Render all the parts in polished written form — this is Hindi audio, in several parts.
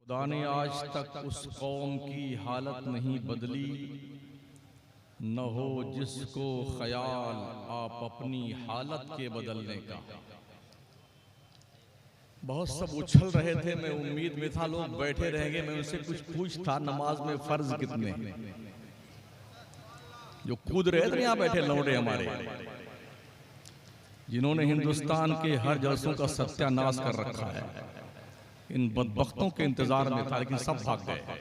खुदा ने आज तक उस कौम की हालत नहीं बदली, न हो जिसको ख्याल आप अपनी हालत के बदलने का। बहुत सब उछल रहे थे, मैं उम्मीद में था लोग बैठे रहेंगे, मैं उनसे कुछ पूछता नमाज में फर्ज कितने। जो कूद रहे थे यहाँ बैठे लौटे हमारे, जिन्होंने हिंदुस्तान के हर जलसों का सत्यानाश कर रखा है, इन बदबख्तों के इंतजार में था, लेकिन सब भाग गए।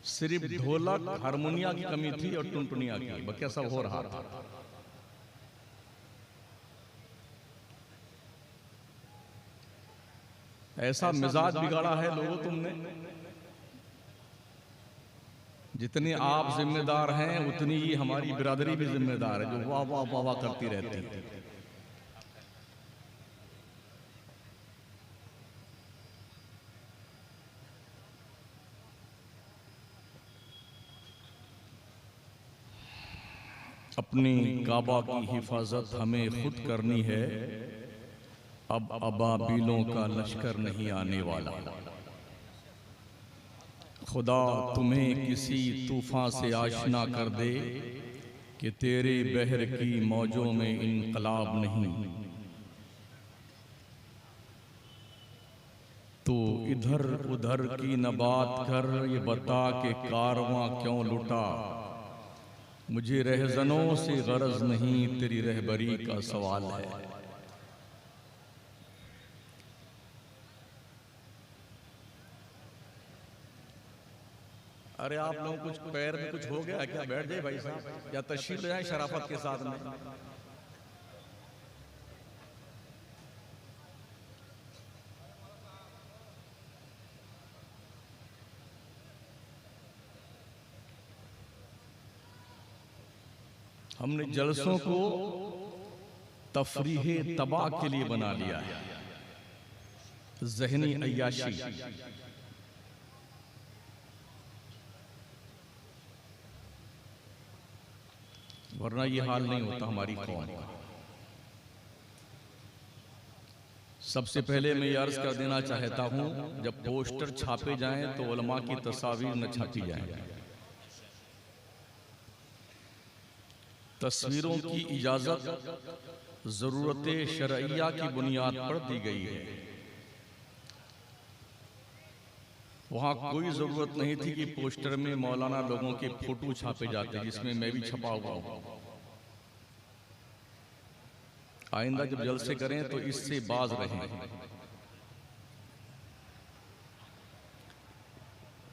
सिर्फ ढोलक हारमोनिया की कमी थी और टुनटुनिया की, बाकी सब हो रहा था। ऐसा मिजाज बिगाड़ा है लोगों तुमने, जितने आप जिम्मेदार हैं उतनी ही हमारी बिरादरी भी जिम्मेदार है, जो वाह वाह वाह वाह करती रहती है। अपनी काबा की हिफाजत हमें खुद करनी है, अब अबाबीलों का लश्कर नहीं आने वाला। खुदा तुम्हें किसी तूफान से आशना कर दे कि तेरे बहर की मौजों में इनकलाब नहीं। तो इधर उधर की न बात कर, ये बता के कारवां क्यों लुटा। मुझे रहजनों से गरज नहीं, तेरी रहबरी का सवाल है। अरे आप लोग कुछ पैर में कुछ हो गया क्या? बैठ जाए भाई साहब, या तशरीफ ले जाए शराफत के साथ में। हमने जलसों को तफरीह तबाह के लिए बना लिया है, ज़हनी अय्याशी। वरना ये हाल नहीं होता हमारी कौम का। सबसे पहले मैं ये अर्ज कर देना चाहता हूं, जब पोस्टर छापे जाएं तो उलमा की तस्वीर न छापी जाए। तस्वीरों की इजाजत जरूरत शरइया की बुनियाद पर दी गई है। वहां कोई जरूरत नहीं थी कि पोस्टर में मौलाना लोगों के फोटो छापे जाते, जिसमें मैं भी छपा हुआ हूं। आइंदा जब जलसे करें तो इससे बाज रहें।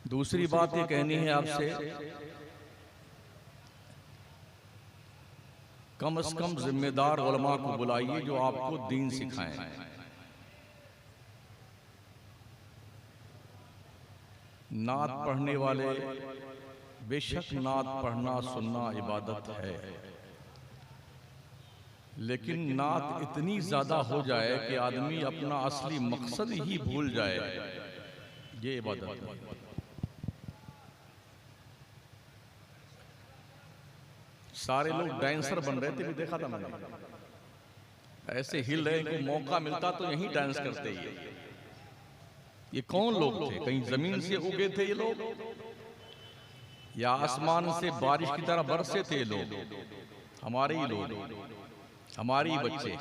दूसरी बात ये कहनी है आपसे, कम से कम जिम्मेदार उलमा को बुलाइए जो आपको दीन सिखाएं। नात पढ़ने वाले, बेशक नात पढ़ना सुनना इबादत है, लेकिन नात इतनी ज्यादा हो जाए कि आदमी अपना असली मकसद ही भूल जाए, ये इबादत है। सारे लोग डांसर बन रहे थे, भी देखा था मैंने, ऐसे हिल रहे को मौका मिलता तो यही डांस करते ही। ये कौन लोग थे? कहीं जमीन से उगे थे ये लोग, या आसमान से बारिश की तरह बरसे थे ये लोग? हमारे ही लोग, हमारे ही बच्चे।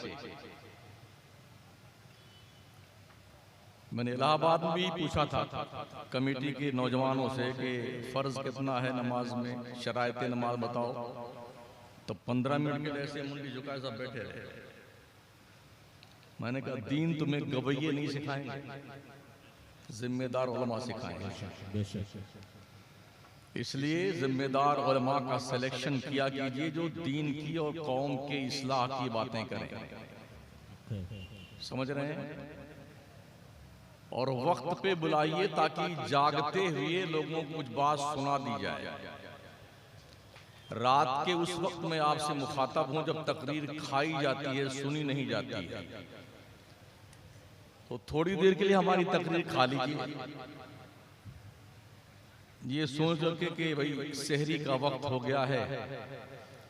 मैंने इलाहाबाद में भी पूछा था कमेटी के नौजवानों से कि फर्ज कितना है नमाज में, शरायत नमाज बताओ। तो 15 मिनट के लिए ऐसे मुंडी झुकाए सब बैठे रहे। मैंने कहा दीन तुम्हें गवैये नहीं सिखाएंगे, जिम्मेदार उलमा सिखाएंगे। इसलिए जिम्मेदार उलमा का सिलेक्शन किया कीजिए जो दीन की और कौम के इस्लाह की बातें करें। समझ रहे हैं? और वक्त पे बुलाइए ताकि जागते हुए लोगों को कुछ बात सुना दी जाए। रात के उस वक्त में आपसे मुखातब हूं जब तकरीर खाई जाती है, सुनी नहीं जाती है। तो थोड़ी देर के लिए हमारी तकरीर खा लीजिए, ये सोच करके कि भाई सहरी का वक्त हो गया है,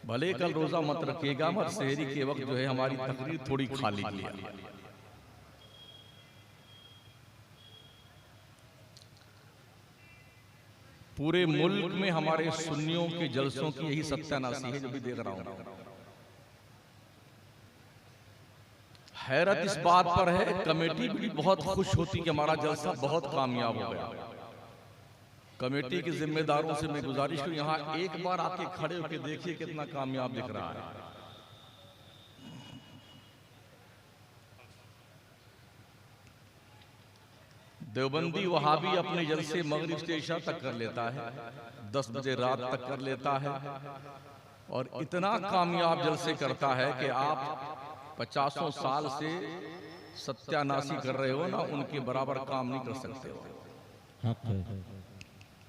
भले कल रोजा मत रखिएगा, मगर सहरी के वक्त जो है हमारी तकरीर थोड़ी खा लीजिए। पूरे मुल्क में हमारे सुन्नियों के जलसों की यही सत्यानाशी है जो भी देख रहा हूं। हैरत इस बात पर है, कमेटी भी बहुत खुश होती कि हमारा जलसा बहुत कामयाब हो गया। कमेटी के जिम्मेदारों से मैं गुजारिश करूं, यहां एक बार आके खड़े होकर देखिए कितना कामयाब दिख रहा है। देवबंदी वहाबी अपने जलसे मगरिब से इशा तक कर लेता है, 10 बजे रात तक कर लेता है, और इतना कामयाब जलसे करता है कि आप 50 साल से सत्यानाशी कर रहे हो ना, उनके बराबर काम नहीं कर सकते हो।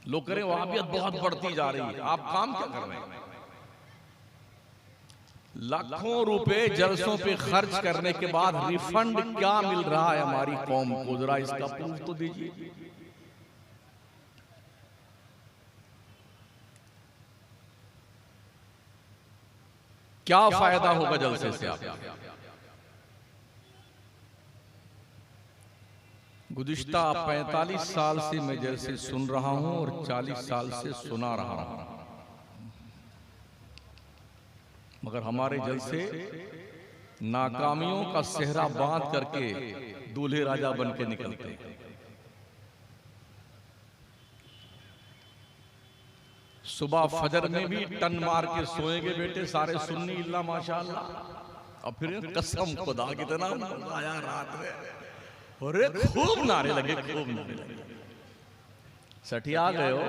लोग करें वहाबियत बहुत बढ़ती जा रही है, आप काम क्या कर रहे हैं? लाखों रुपए जलसों पे खर्च करने के बाद रिफंड क्या मिल रहा है हमारी कौम को, जरा इसका प्रूफ तो दीजिए। क्या फायदा होगा जलसे से? आप गुज़िश्ता 45 साल से मैं जलसे सुन रहा हूं और 40 साल से सुना रहा हूं, मगर हमारे जलसे नाकामियों का सेहरा बांध करके दूल्हे राजा बन के निकलते हैं। सुबह फजर में भी टन मार के सोएंगे बेटे सारे सुन्नी इल्ला माशाअल्लाह, और फिर कसम खुदा कितना आया रात में, अरे खूब नारे लगे, खूब नारे लगे। सठिया गए हो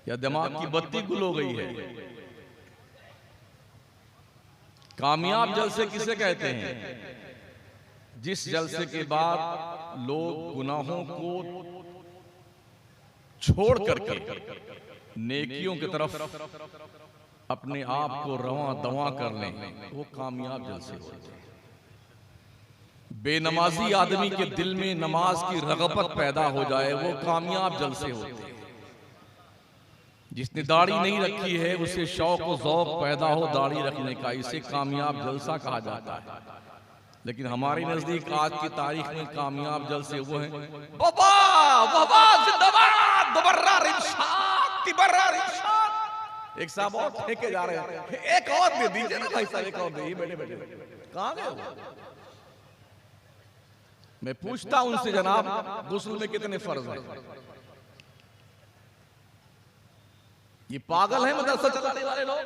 या दिमाग की बत्ती गुल हो गई है? कामयाब जलसे किसे कहते हैं? जिस जलसे के बाद लोग गुनाहों को छोड़ करके नेकियों की तरफ अपने आप को रवां दवा कर लें, वो कामयाब जलसे होते हैं। बेनमाजी आदमी के दिल में नमाज की रगबत पैदा हो जाए, वो कामयाब जलसे होते हैं। जिसने दाढ़ी नहीं रखी है उसे शौक और ज़ौक़ पैदा हो दाढ़ी रखने का, इसे कामयाब जलसा कहा जाता है। लेकिन हमारे नजदीक आज की तारीख में कामयाब जलसे वो हैं, बाबा बाबा जिंदाबाद, दोबारा रिशाद, तिबारा रिशाद। एक साहब और फेंके जा रहे हैं, एक और दे दीजिए ना भाई साहब, एक और दे। बैठे बैठे कहां गए? मैं पूछता हूं उनसे, जनाब गुस्ल में कितने फर्ज हैं? ये पागल है मदरसा चलाने वाले लोग।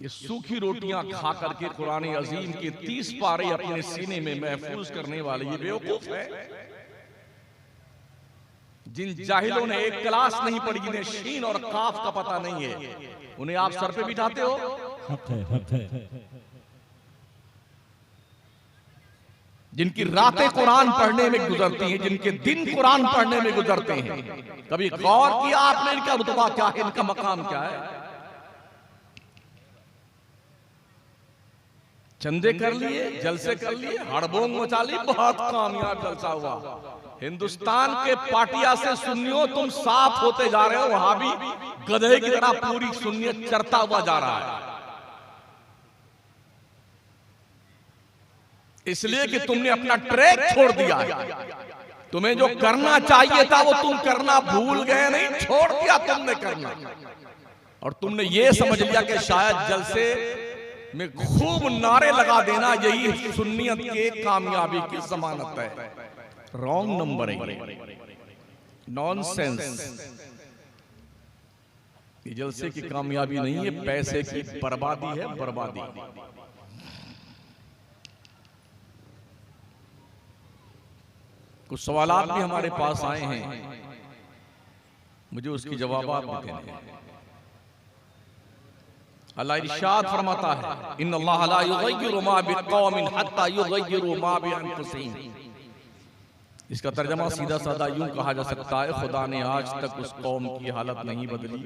ये सूखी रोटियां खा करके कुरान अजीम के 30 पारे अपने सीने में महफूज करने वाले ये बेवकूफ है। जिन जाहिलों ने एक क्लास नहीं पढ़ी, जिन्हें शीन और काफ का पता नहीं है, उन्हें आप सर पे बिठाते हो। जिनकी रातें कुरान पढ़ने में गुजरती हैं, जिनके दिन कुरान पढ़ने में गुजरते हैं, कभी गौर किया आपने इनका रुतबा क्या है, इनका मकाम क्या है? चंदे कर लिए, जलसे कर लिए, हड़बोंग मचा ली, बहुत कामयाब जलसा हुआ। हिंदुस्तान के पाटिया से सुन्नियों तुम साफ होते जा रहे हो, वहां भी गधे की तरह पूरी सुन्नियत चरता हुआ जा रहा है। इसलिए कि तुमने अपना ट्रैक छोड़ दिया है। तुम्हें जो करना चाहिए था वो तुम करना भूल गए, नहीं छोड़ दिया तुमने करना, और तुमने ये समझ लिया कि शायद जलसे में खूब नारे लगा देना यही सुन्नियत के कामयाबी की जमानत है। रॉन्ग नंबर है, नॉनसेंस। ये जलसे की कामयाबी नहीं है, पैसे की बर्बादी है, बर्बादी। कुछ सवालात भी हमारे पास आए हैं, मुझे उसकी जवाबात भी देने हैं। अल्लाह इरशाद फरमाता है, इन्नल्लाह ला युग़य्यिरु मा बिक़ौमिन हत्ता युग़य्यिरु मा बिअन्फुसिहिम। इसका तर्जमा सीधा साधा यूं कहा जा सकता है, खुदा ने आज तक उस कौम की हालत नहीं बदली,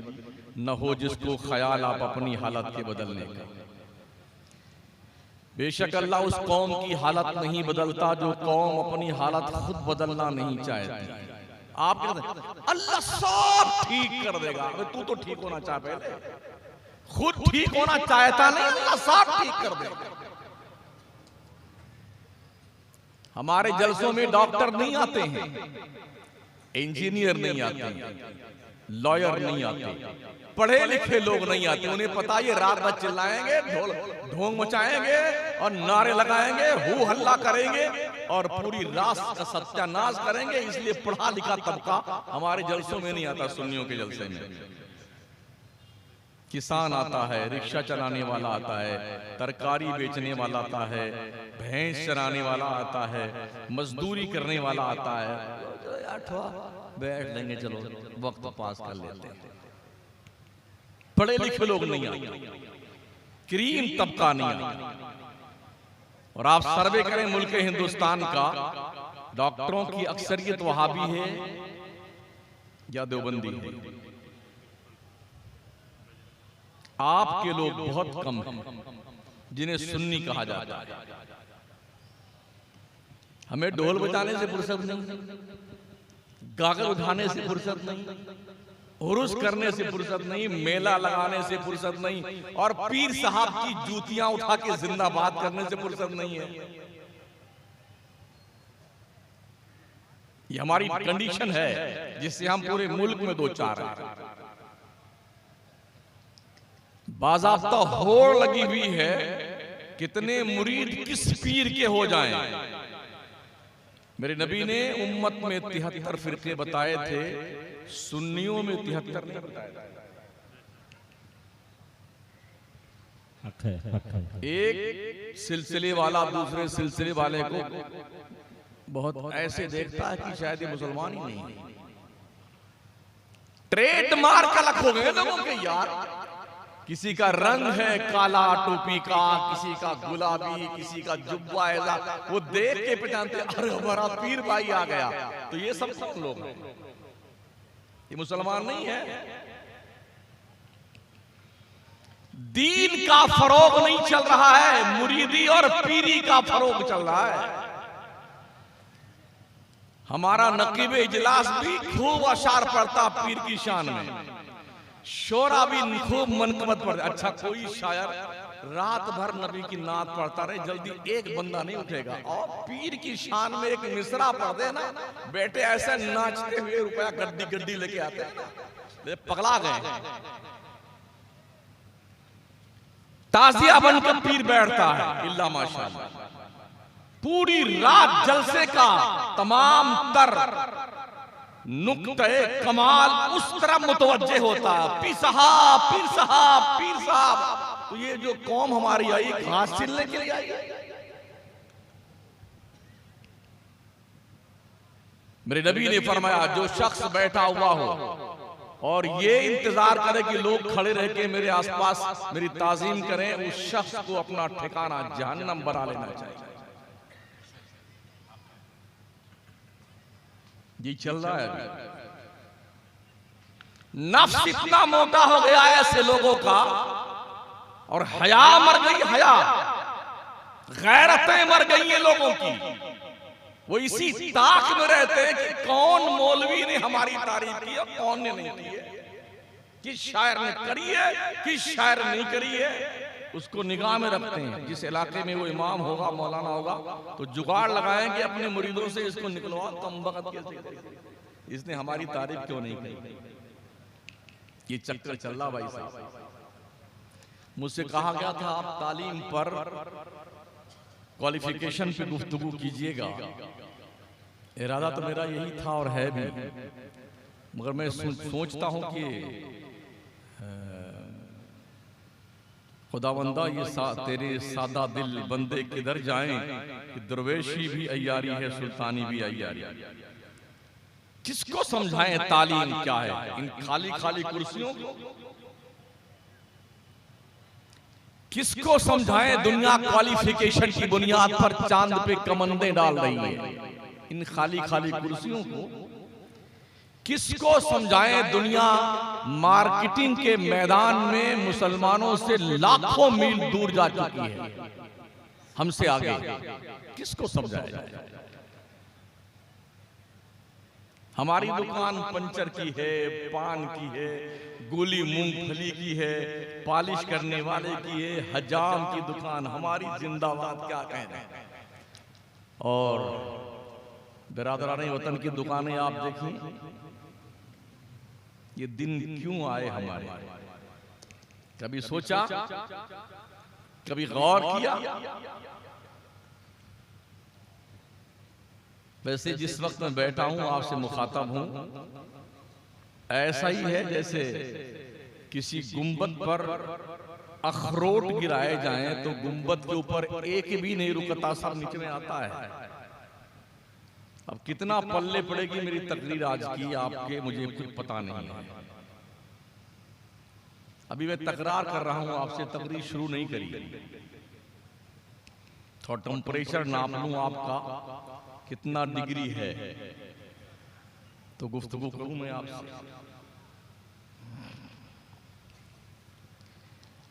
न हो जिसको ख्याल आप अपनी हालत के बदलने का। बेशक अल्लाह उस कौम की हालत नहीं बदलता जो कौम अपनी हालत खुद बदलना नहीं चाहती। आप कहते हैं अल्लाह सब ठीक कर देगा, अबे तू तो ठीक होना चाह, पहले खुद ठीक होना चाहता नहीं, अल्लाह सब ठीक कर देगा। हमारे जलसों में डॉक्टर नहीं आते हैं, इंजीनियर नहीं आते, लॉयर नहीं आते, पढ़े लिखे लोग नहीं आते। उन्हें पता ये रात भर चिल्लाएंगे, ढोंग मचाएंगे और नारे लगाएंगे, हू हल्ला करेंगे और पूरी रात का सत्यानाश करेंगे। इसलिए पढ़ा लिखा तबका हमारे जलसों में नहीं आता। सुन्नियों के जलसे में किसान आता है, रिक्शा चलाने वाला आता है, तरकारी बेचने वाला आता है, भैंस चराने वाला आता है, मजदूरी करने वाला आता है। बैठ लेंगे, चलो वक्त पास कर लेते हैं। पढ़े लिखे लोग नहीं आते, क्रीम तबका नहीं आता। और आप सर्वे करें मुल्क हिंदुस्तान का, डॉक्टरों की अक्सरियत वहाबी है या देवबंदी है। आपके लोग बहुत कम हैं जिन्हें सुन्नी कहा जाता है। हमें ढोल बजाने से फुर्सत नहीं, गागर उठाने से फुर्सत नहीं, उरुस करने से फुर्सत नहीं, मेला लगाने से फुर्सत नहीं, और पीर साहब की जूतियां उठा के जिंदाबाद करने से फुर्सत नहीं है। ये हमारी कंडीशन है जिससे हम पूरे मुल्क में दो चार हैं। बाज़ाब्ता होड़ लगी हुई है, कितने मुरीद किस पीर के हो जाएं। मेरे नबी ने उम्मत में 73 फिरके बताए थे, सुन्नियों में 73 नहीं बताए। एक सिलसिले वाला दूसरे सिलसिले वाले को बहुत ऐसे देखता है कि शायद ये मुसलमान ही नहीं है। ट्रेडमार्क अलग हो गए लोगों के यार। किसी का रंग है काला टोपी का, किसी का गुलाबी, किसी का जुब्बा ऐसा, वो देख के पहचानते अरे हमारा पीर भाई आ गया। तो ये सब कौन लोग हैं? ये मुसलमान नहीं है। दीन का फरोग नहीं चल रहा है, मुरीदी और पीरी का फरोग चल रहा है। हमारा नकीब इजलास भी खूब अशार पढ़ता पीर की शान में, शोरा भी खूब मनकबत पढ़ता। अच्छा, कोई शायर रात भर नबी की नात पढ़ता रहे, जल्दी एक बंदा नहीं उठेगा। और पीर की शान में एक मिसरा पढ़ दे ना, बेटे ऐसे नाचते हुए रुपया गड्डी गड्डी लेके आते हैं, पगला गए। ताजिया बनकर पीर बैठता है, इल्ला माशाअल्लाह। पूरी रात जलसे का तमाम तर नुक्ते कमाल उस तरफ मुतवज्जे होता है, पीर साहब पीर साहब पीर साहब। तो ये जो कौम हमारी आई घास छिलने के लिए आई। मेरे नबी ने फरमाया, जो शख्स बैठा हुआ हो और ये इंतजार करे कि लोग खड़े रह के मेरे आसपास मेरी ताजीम करें, उस शख्स को अपना ठिकाना जहन्नम बना लेना चाहिए। ये चल रहा है। नफ्स इतना मोटा हो गया है ऐसे लोगों का, और हया मर गई, हया गैरतें मर गई हैं लोगों की। वो इसी ताक में रहते हैं कि कौन मौलवी ने हमारी तारीफ की और कौन ने नहीं की है, किस शायर ने करी है, किस शायर नहीं करी है, उसको निगाह में रखते हैं। जिस इलाके में वो इमाम होगा, मौलाना होगा, तो जुगाड़ लगाएंगे अपने मुरीदों से, इसको निकलवा, कम वक्त कैसे, इसने हमारी तारीफ क्यों नहीं की। ये चक्कर चल रहा भाई साहब। मुझसे कहा गया था आप तालीम पर, क्वालिफिकेशन पे गुफ्तगू कीजिएगा। इरादा तो मेरा यही था और है भी, मगर मैं सोचता हूं कि खुदावंदा ये तेरे सादा दिल बंदे किधर जाएं कि दरवेशी भी अय्यारी है, सुल्तानी भी अय्यारी। किसको समझाएं तालीम क्या है, इन खाली खाली कुर्सियों को? किसको समझाएं दुनिया क्वालिफिकेशन की बुनियाद पर चांद पे कमंदे डाल रही है, इन खाली खाली कुर्सियों को? किसको समझाएं दुनिया मार्केटिंग के मैदान में मुसलमानों से लाखों मील दूर जा चुकी है? हमसे आगे किसको समझाया जाए? हमारी दुकान पंचर की है, पान की है, गोली मूंगफली की है, पॉलिश करने वाले की है, हजाम की दुकान हमारी जिंदाबाद, क्या कहना। और बिरादराने वतन की दुकानें आप देखिए, ये दिन क्यों आए हमारे? कभी सोचा, कभी गौर किया? वैसे जिस वक्त मैं बैठा हूं, आपसे मुखातब हूं, ऐसा ही है जैसे किसी गुंबद पर अखरोट गिराए जाएं तो गुंबद के ऊपर एक भी नहीं रुकता, सब नीचे में आता है। अब कितना पल्ले पड़ेगी मेरी तकरीर आज की आपके, मुझे कुछ पता नहीं है। अभी मैं तकरार कर रहा हूं आपसे, तकरीर शुरू नहीं करी। थोड़ा टेम्परेचर नाप लूं आपका कितना डिग्री है तो गुफ्तगू करूं मैं आपसे।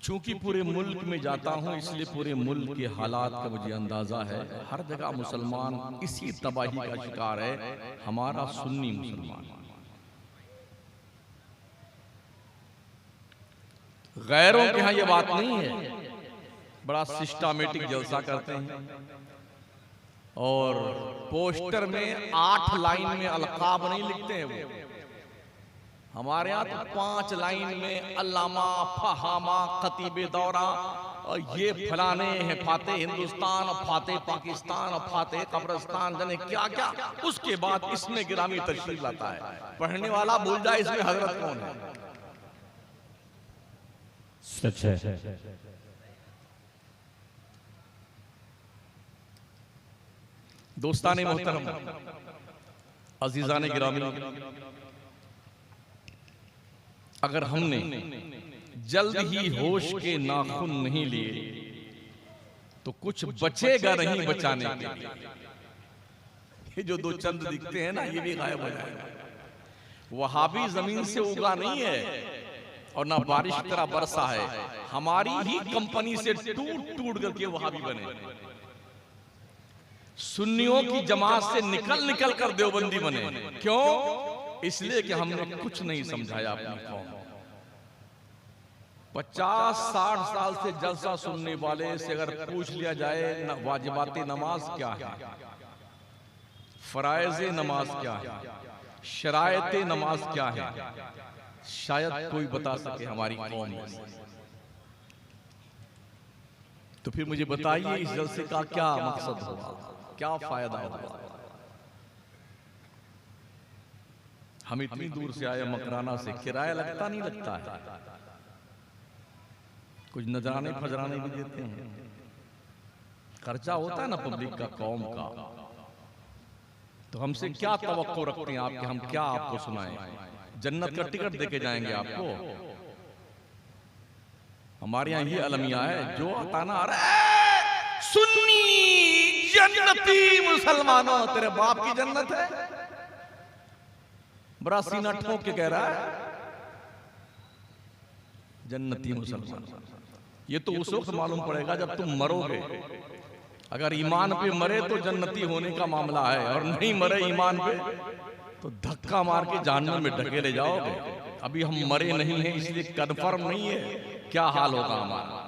चूंकि पूरे मुल्क में जाता हूं, इसलिए पूरे मुल्क के हालात का मुझे अंदाजा है। हर जगह मुसलमान इसी तबाही का शिकार है, हमारा सुन्नी मुसलमान। गैरों के यहां यह बात नहीं है, बड़ा सिस्टमेटिक जलसा करते हैं और पोस्टर में 8 लाइन में अलकाब नहीं लिखते हैं वो। हमारे यहाँ तो 5 लाइन में अल्लामा, फहामा, खतीबे दौरा, और ये फलाने हैं, फाते हिंदुस्तान, फाते पाकिस्तान, फाते कब्रिस्तान, जाने क्या क्या। उसके बाद इसमें गिरामी तशरीफ लाता है, पढ़ने वाला भूल जाए इसमें हजरत कौन है। सच है। दोस्ताने मोहतरम, अजीजाने गिरामी, अगर हमने जल्द ही होश के नाखून नहीं लिए तो कुछ बचेगा नहीं बचाने के लिए। ये जो 2 चंद दिखते हैं ना, ये भी गायब हो जाएगा। वहाबी जमीन से उगा नहीं है और ना बारिश की तरह बरसा है, हमारी ही कंपनी से टूट टूट करके वहाबी बने। सुन्नियों की जमात से निकल निकल कर देवबंदी बने। क्यों? इसलिए कि हमने कुछ नहीं समझाया अपनी कौम। 50-60 साल से जलसा सुनने वाले से अगर पूछ लिया जाए वाजिबाते नमाज क्या है, फराइज़े नमाज क्या है, शरायते नमाज क्या है, शायद कोई बता सके हमारी कौम में। तो फिर मुझे बताइए इस जलसे का क्या मकसद होगा, क्या फायदा होगा? हम इतनी दूर से आए मकराना से, किराया लगता नहीं लगता है, कुछ नजराने फजराने भी देते हैं, खर्चा होता है ना पब्लिक का, कौम का। तो हमसे क्या तवक्को रखते हैं आपके, हम क्या आपको सुनाएं? जन्नत का टिकट देके जाएंगे आपको? हमारे यहाँ ये अलमिया है, जो ताना आ रहा है सुन्नी जन्नती मुसलमानों, तेरे बाप की जन्नत है, बड़ा सीना ठोक के कह रहा है जन्नती मुसलमान। ये तो उस वक्त मालूम पड़ेगा जब तुम मरोगे। अगर ईमान पे मरे तो जन्नती होने का मामला है, और नहीं मरे ईमान पे तो धक्का मार के जहन्नम में ढकेले जाओगे। अभी हम मरे नहीं हैं, इसलिए कन्फर्म नहीं है क्या हाल होगा हमारा।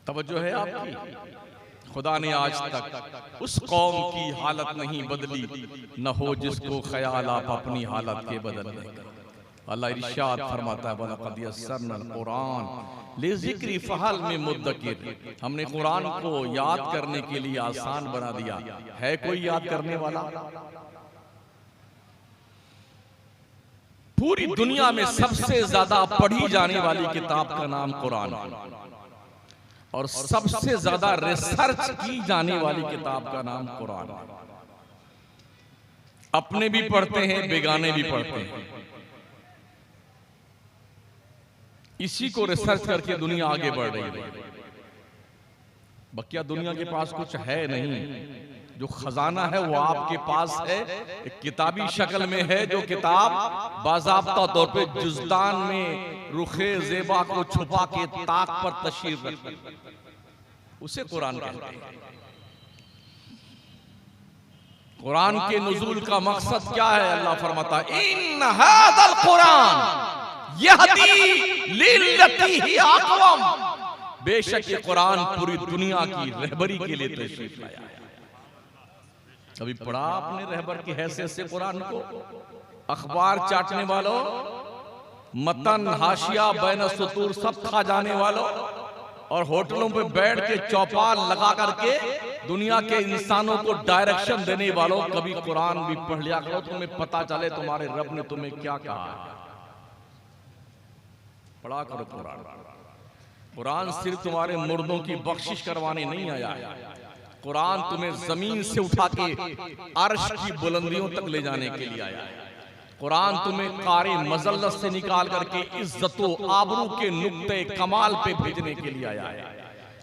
तवज्जो है आपकी? खुदा ने आज तक उस कौम की हालत नहीं बदली, न हो जिसको ख्याल आप अपनी हालत के बदलने का। अल्लाह इरशाद फरमाता है, वलक़द यस्सरनल कुरान लिज़िक्रि फ़हल मिन मुद्दकिर। हमने कुरान को याद करने के लिए आसान बना दिया, है कोई याद करने वाला? पूरी दुनिया में सबसे ज्यादा पढ़ी जाने वाली किताब का नाम कुरान है, और सबसे ज्यादा रिसर्च की जाने वाली किताब का नाम कुरान है। अपने भी पढ़ते हैं, बेगाने भी पढ़ते हैं। इसी को रिसर्च करके दुनिया आगे बढ़ रही है। बकिया दुनिया के पास कुछ है नहीं, जो खजाना है वो आपके पास है, एक किताबी शक्ल में है, जो किताब बाज़ाब्ता तौर पे जुज़दान में रुखे ज़ेबा को छुपा के ताक पर तशरीफ रखती, उसे कुरान कहते हैं। कुरान के नुज़ूल का मकसद क्या है? अल्लाह फरमाता है इन हाज़ल कुरान यहदी लिल्लती ही अक़वम, बेशक ये कुरान पूरी दुनिया की रहबरी के लिए तशरीफ लाया है। कभी पढ़ा आपने रहबर की हैसियत से कुरान को? अखबार चाटने वालों, मतन हाशिया बैन सुतूर सब खा जाने वालों, और होटलों पे बैठ के चौपाल लगा करके दुनिया के इंसानों को डायरेक्शन देने वालों, कभी कुरान भी पढ़ लिया करो, तुम्हें पता चले तुम्हारे रब ने तुम्हें क्या कहा है। पढ़ा करो कुरान। कुरान सिर्फ तुम्हारे मुर्दों की बख्शिश करवाने नहीं आया है, कुरान तुम्हें जमीन से उठा के अर्श की बुलंदियों तक ले जाने के लिए आया है। कुरान तुम्हें कारे मजल्लत से निकाल करके इज्जतो आबरू के नुक्ते कमाल पे भेजने के लिए आया है।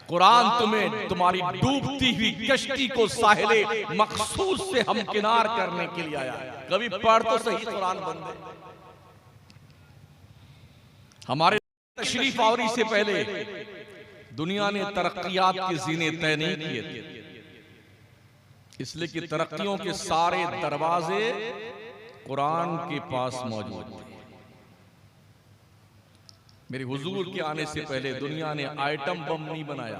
कुरान तुम्हें तुम्हारी डूबती हुई कश्ती को साहिले मकसूद से हमकिनार करने के लिए आया है। कभी पढ़ तो सही कुरान बंदे। हमारे तशरीफ आवरी से पहले दुनिया ने तरक्कियात के जीने तय नहीं किए थे, इसलिए कि तरक्कियों के सारे दरवाजे कुरान के पास मौजूद थे। मेरे हुजूर के आने से पहले दुनिया ने आइटम बम नहीं बनाया,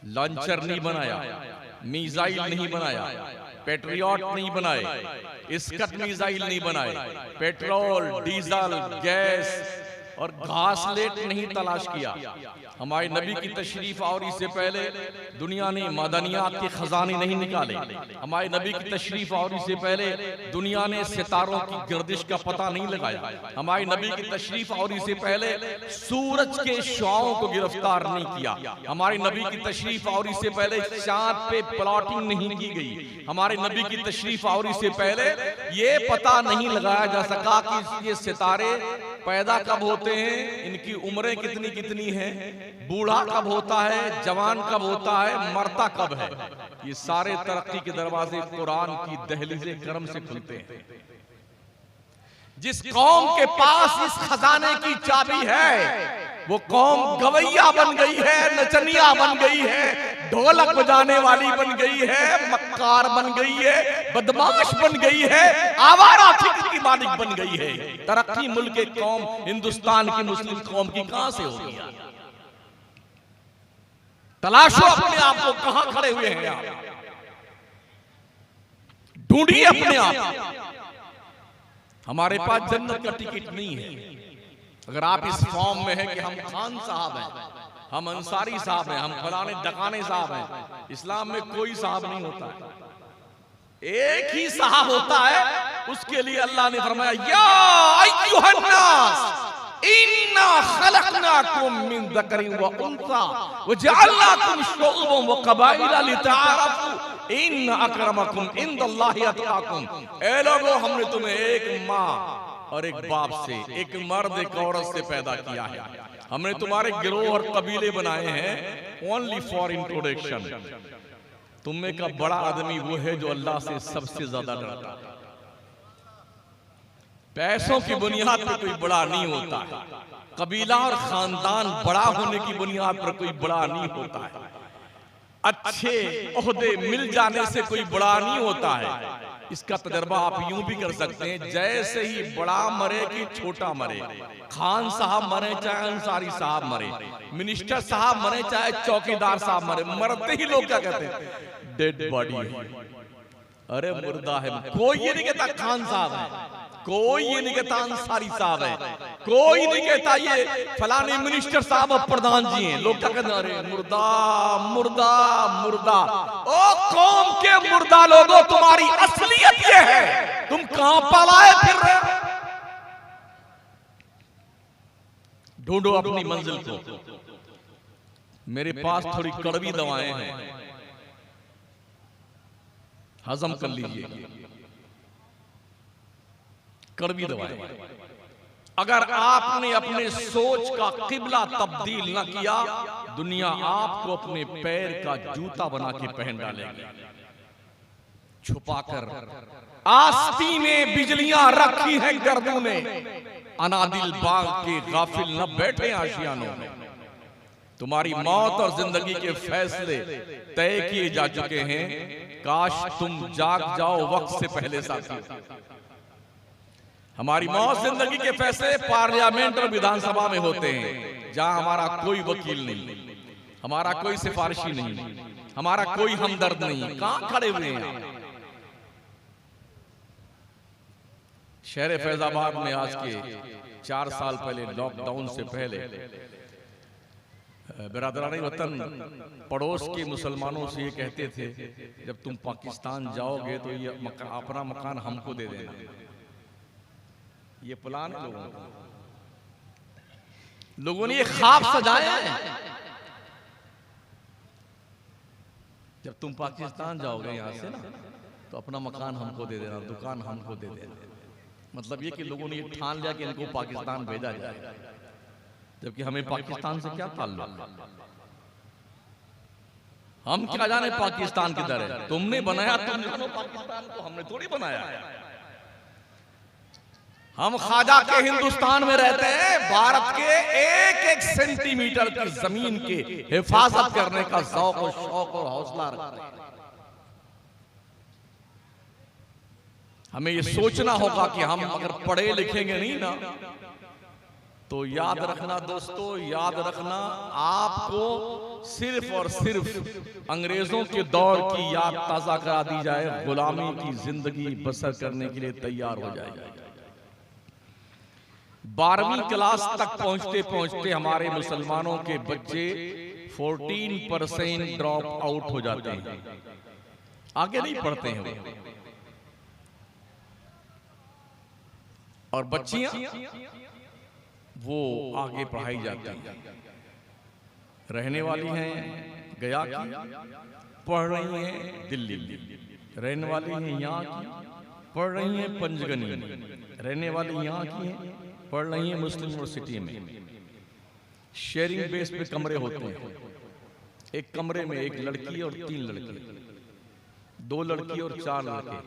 लॉन्चर नहीं बनाया, मिसाइल नहीं बनाया, पेट्रियट नहीं बनाए, स्कट मिसाइल नहीं बनाए, पेट्रोल डीजल गैस और घासलेट नहीं तलाश किया। हमारे नबी की तशरीफ आवरी से पहले दुनिया ने मादनियात के खजाने नहीं निकाले। हमारे नबी की तशरीफ आवरी से पहले दुनिया ने सितारों की गर्दिश का पता नहीं लगाया। हमारे नबी की तशरीफ आवरी से पहले सूरज के शुआओं को गिरफ्तार नहीं किया। हमारे नबी की तशरीफ आवरी से पहले चांद पे प्लॉटिंग नहीं की गई। हमारे नबी की तशरीफ आवरी से पहले ये पता नहीं लगाया जा सका कि ये सितारे पैदा कब होते हैं, इनकी उम्रें कितनी कितनी हैं, बूढ़ा कब होता है, जवान कब होता है, मरता कब है। ये सारे तरक्की के दरवाजे कुरान की दहलीज़े करम से खुलते हैं। जिस कौम के पास इस खजाने की चाबी है वो कौम गवैया बन गई है, नचनिया बन गई है, ढोलक बजाने वाली बन गई है, मक्कार बन गई है, बदमाश बन गई है, आवारा फिक्र की मालिक बन गई है। तरक्की मुल्क के कौम हिंदुस्तान की मुस्लिम कौम की कहां से होगी? तलाशो अपने आप को, कहां खड़े हुए हैं आप, ढूंढिए अपने आप। हमारे पास जन्नत का टिकट नहीं है। अगर आप इस फॉर्म में हैं कि हम खान साहब हैं, हम अंसारी साहब हैं, हम फलाने डकाने साहब हैं, इस्लाम में कोई साहब नहीं होता है, एक ही साहब होता है। उसके लिए अल्लाह ने फरमाया या अय्युहन नास इन्ना खलकनाकुम मिन ज़करिन व उन्सा व जअलनाकुम शुअबन व क़बाइला लितआरफू इन्न अक्रमकुम इंदल्लाहि अतकाकुम। ए लोगों, हमने तुम्हें एक माँ और एक बाप से, एक मर्द एक औरत से पैदा किया है। हमने तुम्हारे गिरोह और कबीले बनाए हैं ओनली फॉर इंट्रोडक्शन। तुम में का बड़ा आदमी वो है जो अल्लाह से सबसे ज्यादा डरता है। पैसों की बुनियाद पर कोई बड़ा नहीं होता है, कबीला और खानदान बड़ा होने की बुनियाद पर कोई बड़ा नहीं होता है, अच्छे ओहदे मिल जाने से कोई बड़ा नहीं होता है। इसका तजर्बा आप यूं भी कर सकते हैं, जैसे ही बड़ा मरे कि छोटा मरे, खान साहब मरे चाहे अंसारी साहब मरे, मिनिस्टर साहब मरे चाहे चौकीदार साहब मरे, मरते ही लोग क्या कहते हैं? डेड बॉडी है, अरे मुर्दा है। कोई ये नहीं कहता खान साहब है, कोई ये नहीं कहता अंसारी साहब है, कोई नहीं कहता ये फलाने मिनिस्टर साहब और प्रधान जी हैं। लोग क्या कहते हैं? अरे मुर्दा मुर्दा मुर्दा। ओ कौम के मुर्दा लोगों, तुम्हारी असलियत ये है, तुम कहां पलाए फिर रहे हो? ढूंढो अपनी मंजिल को। मेरे पास थोड़ी कड़वी दवाएं हैं, हजम कर लीजिए। कड़वी दवाएं। अगर आपने अपने सोच का किबला तब्दील न किया, दुनिया आपको अपने पैर का जूता बना के पहन डालेगी। छुपाकर आस्तीनें बिजलियां रखी हैं गर्दों ने, अनादिल बाग के गाफिल न बैठे आशियानों में। तुम्हारी मौत और जिंदगी के फैसले तय किए जा चुके हैं, काश तुम जाग जाओ वक्त से पहले साथी। हमारी मौत जिंदगी के फैसले पार्लियामेंट और विधानसभा में होते हैं, जहां हमारा कोई वकील नहीं, हमारा कोई सिफारिशी नहीं, हमारा कोई हमदर्द नहीं। कहां खड़े हुए हैं? शहर फैजाबाद में आज के 4 साल पहले, लॉकडाउन से पहले, बिरादरानी वतन पड़ोस के मुसलमानों से ये कहते थे, जब तुम पाकिस्तान जाओगे तो ये अपना मकान हमको दे देना। ये प्लान लोगों ने ये ख्वाब सजाया है, जब तुम पाकिस्तान जाओगे यहां से ना, तो अपना मकान हमको दे देना, दुकान हमको दे देना। मतलब ये कि लोगों ने ये ठान लिया कि इनको पाकिस्तान भेजा जाए, जबकि हमें पाकिस्तान से क्या ताल्लुक? हम क्या जाने पाकिस्तान किधर है? तुमने बनाया, तुम जानो पाकिस्तान को, हमने थोड़ी बनाया। हम ख्वाजा के हिंदुस्तान में रहते हैं, भारत के एक एक सेंटीमीटर की जमीन के हिफाजत करने का शौक और हौसला रखते हैं। हमें ये सोचना होगा कि हम अगर पढ़े लिखेंगे नहीं ना, तो याद रखना दोस्तों, याद रखना, आपको सिर्फ और सिर्फ अंग्रेजों के दौर की याद ताजा करा दी जाए, गुलामी की जिंदगी बसर करने के लिए तैयार हो जाए। 12वीं क्लास तक पहुंचते पहुंचते हमारे मुसलमानों के बच्चे 14% ड्रॉप आउट हो जाते हैं, आगे नहीं पढ़ते हैं वो। और बच्चियां वो आगे पढ़ाई जाती हैं, रहने वाली हैं गया की, पढ़ रही हैं दिल्ली, रहने वाली हैं यहाँ की, पढ़ रही हैं पंचगनी, रहने वाली यहाँ की हैं, पढ़ रही हैं मुस्लिम यूनिवर्सिटी में। शेयरिंग बेस पे कमरे होते हैं, एक कमरे में एक लड़की और 3 लड़के, 2 लड़की और 4 लड़के।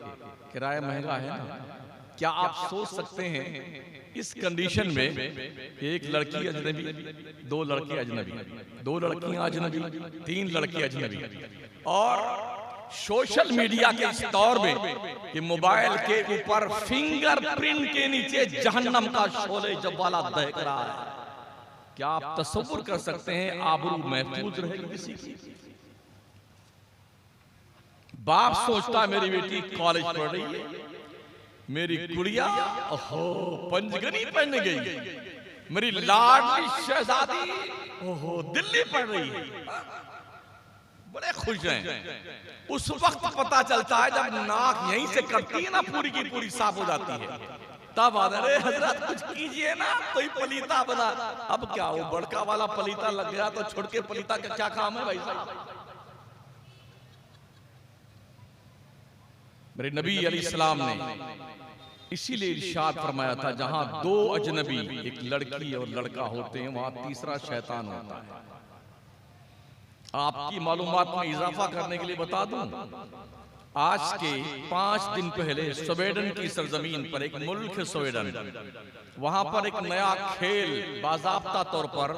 किराया महंगा है ना? क्या आप सोच सकते हैं इस कंडीशन में एक लड़की अजनबी, 2 लड़के अजनबी, 2 लड़कियां अजनबी, 3 लड़के अजनबी, और सोशल मीडिया के इस दौर में कि मोबाइल के ऊपर फिंगरप्रिंट के नीचे जहन्नम का शोले जवाला दहक रहा है। क्या आप तसव्वुर कर सकते हैं आबरू महफूज रहेगी किसी की? बाप सोचता है मेरी बेटी कॉलेज पढ़ रही है, मेरी गुड़िया ओहो पंचगनी पढ़ने गई, मेरी लाडली शहजादी ओहो दिल्ली पढ़ रही है, बड़े खुश हैं। उस वक्त पता चलता है जब नाक यहीं से कटती है ना, पूरी की पूरी साफ हो जाती है, तब अरे हजरत कुछ कीजिए ना, कोई पलीता बना। अब क्या वो बड़का वाला पलीता लग गया तो छोड़ के पलीता का क्या काम है भाई साहब? मेरे नबी अलैहिस्सलाम ने इसीलिए इरशाद फरमाया था, जहां 2 अजनबी, एक लड़की और लड़का होते हैं, वहां तीसरा शैतान होता है। आपकी मालूमात में इजाफा करने के लिए बता दूं, आज के 5 दिन पहले स्वीडन की सरजमीन पर, एक मुल्क है स्वीडन, वहां पर एक नया खेल बाज़ाब्ता तौर पर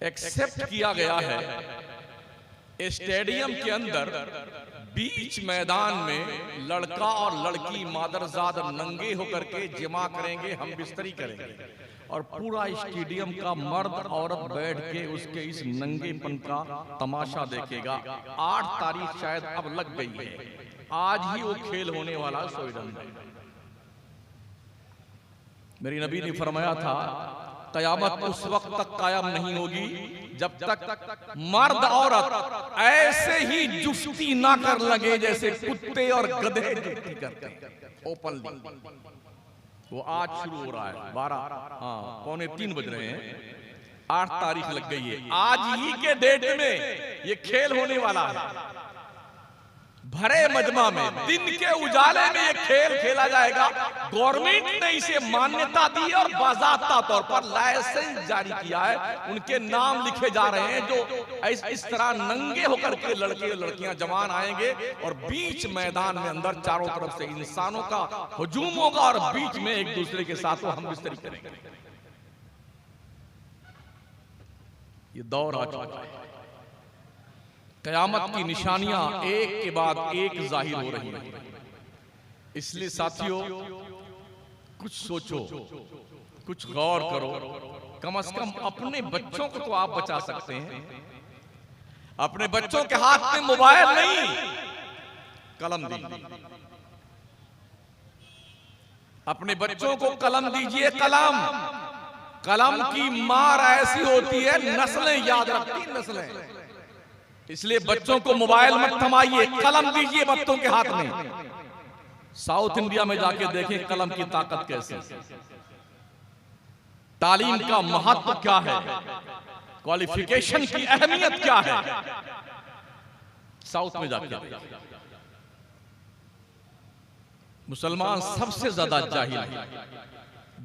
एक्सेप्ट किया गया है। स्टेडियम के अंदर बीच मैदान में लड़का और लड़की मादरजाद नंगे होकर के जिमा करेंगे, हम बिस्तरी करेंगे, और पूरा स्टेडियम का मर्द औरत बैठ के उसके इस नंगेपन का तमाशा देखेगा। 8 तारीख शायद अब लग गई है, आज ही वो खेल होने वाला स्वीडन में। मेरी नबी ने फरमाया था, कयामत उस वक्त तक कायम नहीं होगी जब तक मर्द औरत ऐसे ही जुफ्ती ना कर लगे जैसे कुत्ते और गधे जुफ्ती करते हैं ओपनली। वो आज शुरू हो रहा है, 2:45 बज रहे हैं, 8 तारीख लग गई है, आज ही के डेट में ये खेल होने वाला है। भरे मजमा में दिन के उजाले में ये खेल खेला जाएगा। गवर्नमेंट ने इसे मान्यता दी और बाज़ाब्ता तौर पर लाइसेंस जारी किया है। उनके नाम लिखे जा रहे हैं जो इस तरह नंगे होकर के लड़के और लड़कियां जवान आएंगे और बीच मैदान में अंदर चारों तरफ से इंसानों का हुजूम होगा और बीच में एक दूसरे के साथ वो हम बिस्तरी करेंगे। ये दौर आ चुका है। कयामत की निशानियां एक के बाद एक जाहिर हो रही हैं। इसलिए साथियों, कुछ सोचो, कुछ गौर करो। कम से कम अपने बच्चों को तो आप बचा सकते हैं। अपने बच्चों के हाथ में मोबाइल नहीं, कलम दीजिए। अपने बच्चों को कलम दीजिए। कलम की मार ऐसी होती है, नस्लें याद रखती, नस्लें। इसलिए बच्चों को मोबाइल मत थमाइए, कलम दीजिए बच्चों के हाथ में। साउथ इंडिया में जाके देखें कलम की ताकत कैसे, तालीम का महत्व क्या है, क्वालिफिकेशन की अहमियत क्या है। साउथ में जाके मुसलमान सबसे ज्यादा जाहिल है।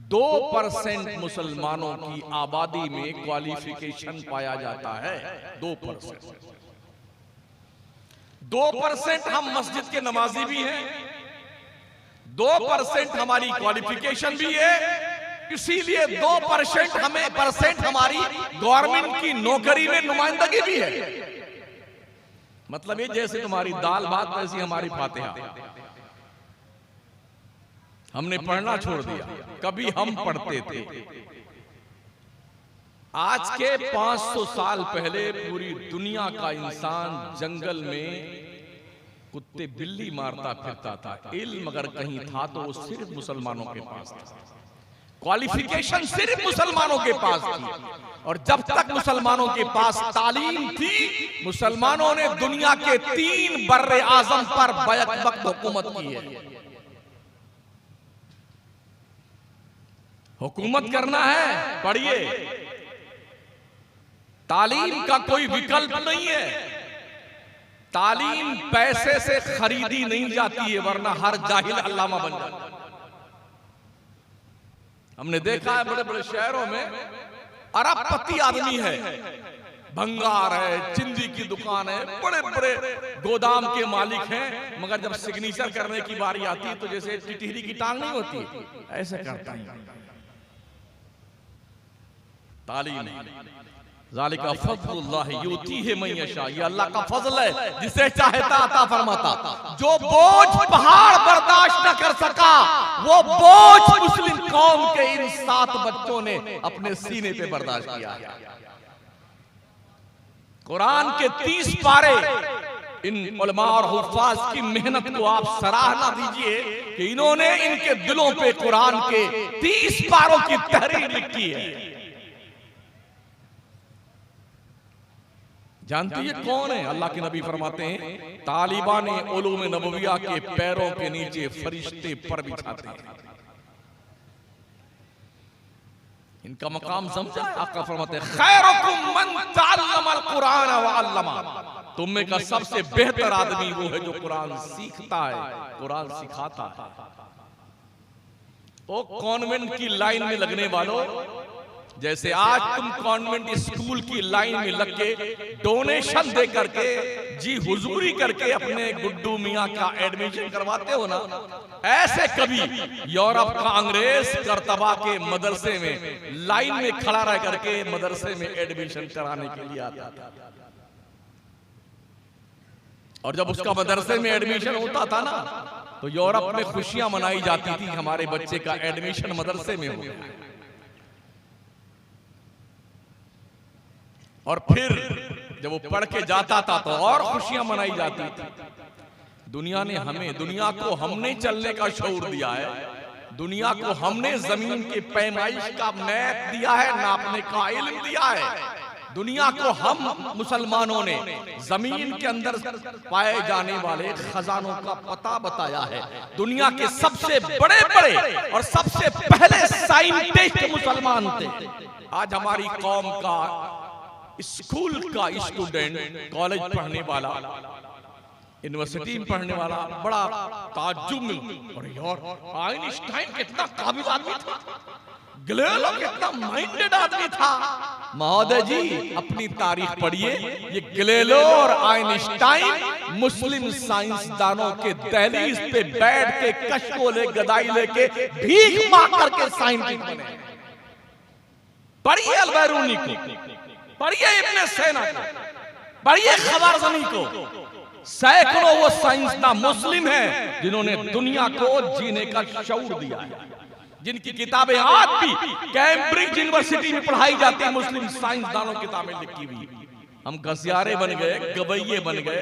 2% मुसलमानों की आबादी में क्वालिफिकेशन पाया जाता है। 2%। 2% हम मस्जिद के नमाजी भी हैं, 2% हमारी क्वालिफिकेशन भी है। इसीलिए 2% हमारी गवर्नमेंट की नौकरी में नुमाइंदगी भी है। मतलब ये जैसे तुम्हारी दाल भात वैसी हमारी फातिहा। हमने पढ़ना छोड़ दिया, कभी हम पढ़ते थे। आज के 500 साल पहले पूरी दुनिया का इंसान जंगल में कुत्ते बिल्ली मारता फिरता था। इल्म अगर कहीं था तो वो सिर्फ मुसलमानों के पास था। क्वालिफिकेशन सिर्फ मुसलमानों के पास थी। और जब तक मुसलमानों के पास तालीम थी, मुसलमानों ने दुनिया के 3 बर्रे आजम पर बैक वक्त हुकूमत की है। हुकूमत करना है, पढ़िए। तालीम का कोई विकल्प नहीं है। तालीम पैसे से खरीदी नहीं जाती है, वरना हर जाहिल अल्लामा बन जाता है। हमने देखा है बड़े बड़े शहरों में अरबपति आदमी है, भंगार है, चिंदी की दुकान है, बड़े बड़े गोदाम के मालिक हैं, मगर जब सिग्नेचर करने की बारी आती है तो जैसे टिटहरी की टांग नहीं होती, ऐसे करता है। तालीम ज़ालिका फ़ज़्लुल्लाह युतीहि मन यशा, ये अल्लाह का फजल है, जिसे चाहता अता फरमाता। जो बोझ पहाड़ बर्दाश्त न कर सका, वो बोझ मुस्लिम कौम के इन 7 बच्चों ने अपने सीने पे बर्दाश्त किया। कुरान के 30 पारे, इन उलमा और हुफ़ाज़ की मेहनत को आप सराहना दीजिए कि इन्होंने इनके दिलों पे कुरान के 30 पारों की तहरीर लिखी है। जानती है कौन है? अल्लाह के नबी फरमाते हैं, तालिबान उलूम नबविया के पैरों के नीचे फरिश्ते पर बिछाते हैं। इनका मकाम समझा? आका फरमाते हैं, खैरुकुम मन तअल्लमल कुरान व अल्लमा, तुम में का सबसे बेहतर आदमी वो है जो कुरान सीखता है, कुरान सिखाता है। ओ कॉन्वेंट की लाइन में लगने वालों, जैसे आज तुम कॉन्वेंट स्कूल की लाइन में लग के डोनेशन दे करके, जी हुजूरी करके अपने गुड्डू मियां का एडमिशन करवाते हो ना, ऐसे कभी यूरोप का अंग्रेज करतबा के मदरसे में लाइन में खड़ा रह करके मदरसे में एडमिशन कराने के लिए आता था। और जब उसका मदरसे में एडमिशन होता था ना, तो यूरोप में खुशियां मनाई जाती थी, हमारे बच्चे का एडमिशन मदरसे में हो गया। और फिर जब वो पढ़ के जाता था तो और खुशियां मनाई जाती थी। दुनिया ने हमें, दुनिया को हमने चलने का शऊर दिया है, दुनिया को हमने जमीन के पैमाइश का मैप दिया है, नापने का इल्म दिया है। दुनिया को हम मुसलमानों ने जमीन के अंदर पाए जाने वाले खजानों का पता बताया है। दुनिया के सबसे बड़े बड़े और सबसे पहले साइंटिस्ट मुसलमान थे। आज हमारी कौम का स्कूल का स्टूडेंट, कॉलेज पढ़ने वाला, यूनिवर्सिटी में पढ़ने वाला बड़ा ताज्जुब में, और यार आइंस्टाइन कितना काबिल आदमी था, गैलीलियो कितना माइंडेड आदमी था। महोदय जी अपनी तारीख पढ़िए, ये गैलीलियो और आइंस्टाइन मुस्लिम साइंसदानों के दहलीज पे बैठ के कशकोले गदाई लेके भीख मांग करके साइंटिस्ट बने। पढ़िए अल-बैरूनी को, पढ़िए इब्न सीना को, पढ़िए खवारज़मी को। सैकड़ों वो साइंसदान मुस्लिम हैं जिन्होंने दुनिया को जीने का शऊर दिया है, जिनकी किताबें आज भी कैम्ब्रिज यूनिवर्सिटी में पढ़ाई जाती है, मुस्लिम साइंसदानों की किताबें लिखी हुई। हम घसियारे बन गए, गवैये बन गए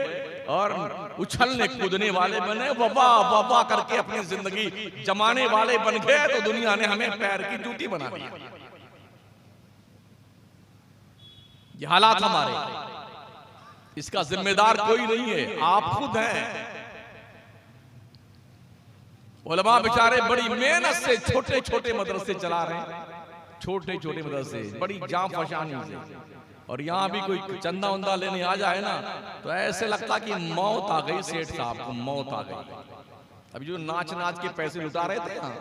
और उछलने कूदने वाले बने, वबा वबा करके अपनी जिंदगी जमाने वाले बन गए, तो दुनिया ने हमें पैर की जूती बना दी। ये हालात हमारे, इसका जिम्मेदार कोई नहीं है, आप खुद हैं। उलमा बेचारे बड़ी मेहनत से छोटे छोटे मदरसे चला रहे हैं, छोटे छोटे मदरसे बड़ी जान फशानी से, और यहाँ भी कोई चंदा उंदा लेने आ जाए ना तो ऐसे लगता कि मौत आ गई सेठ साहब को, मौत आ गई। अभी जो नाच नाच के पैसे लुटा रहे थे यहाँ,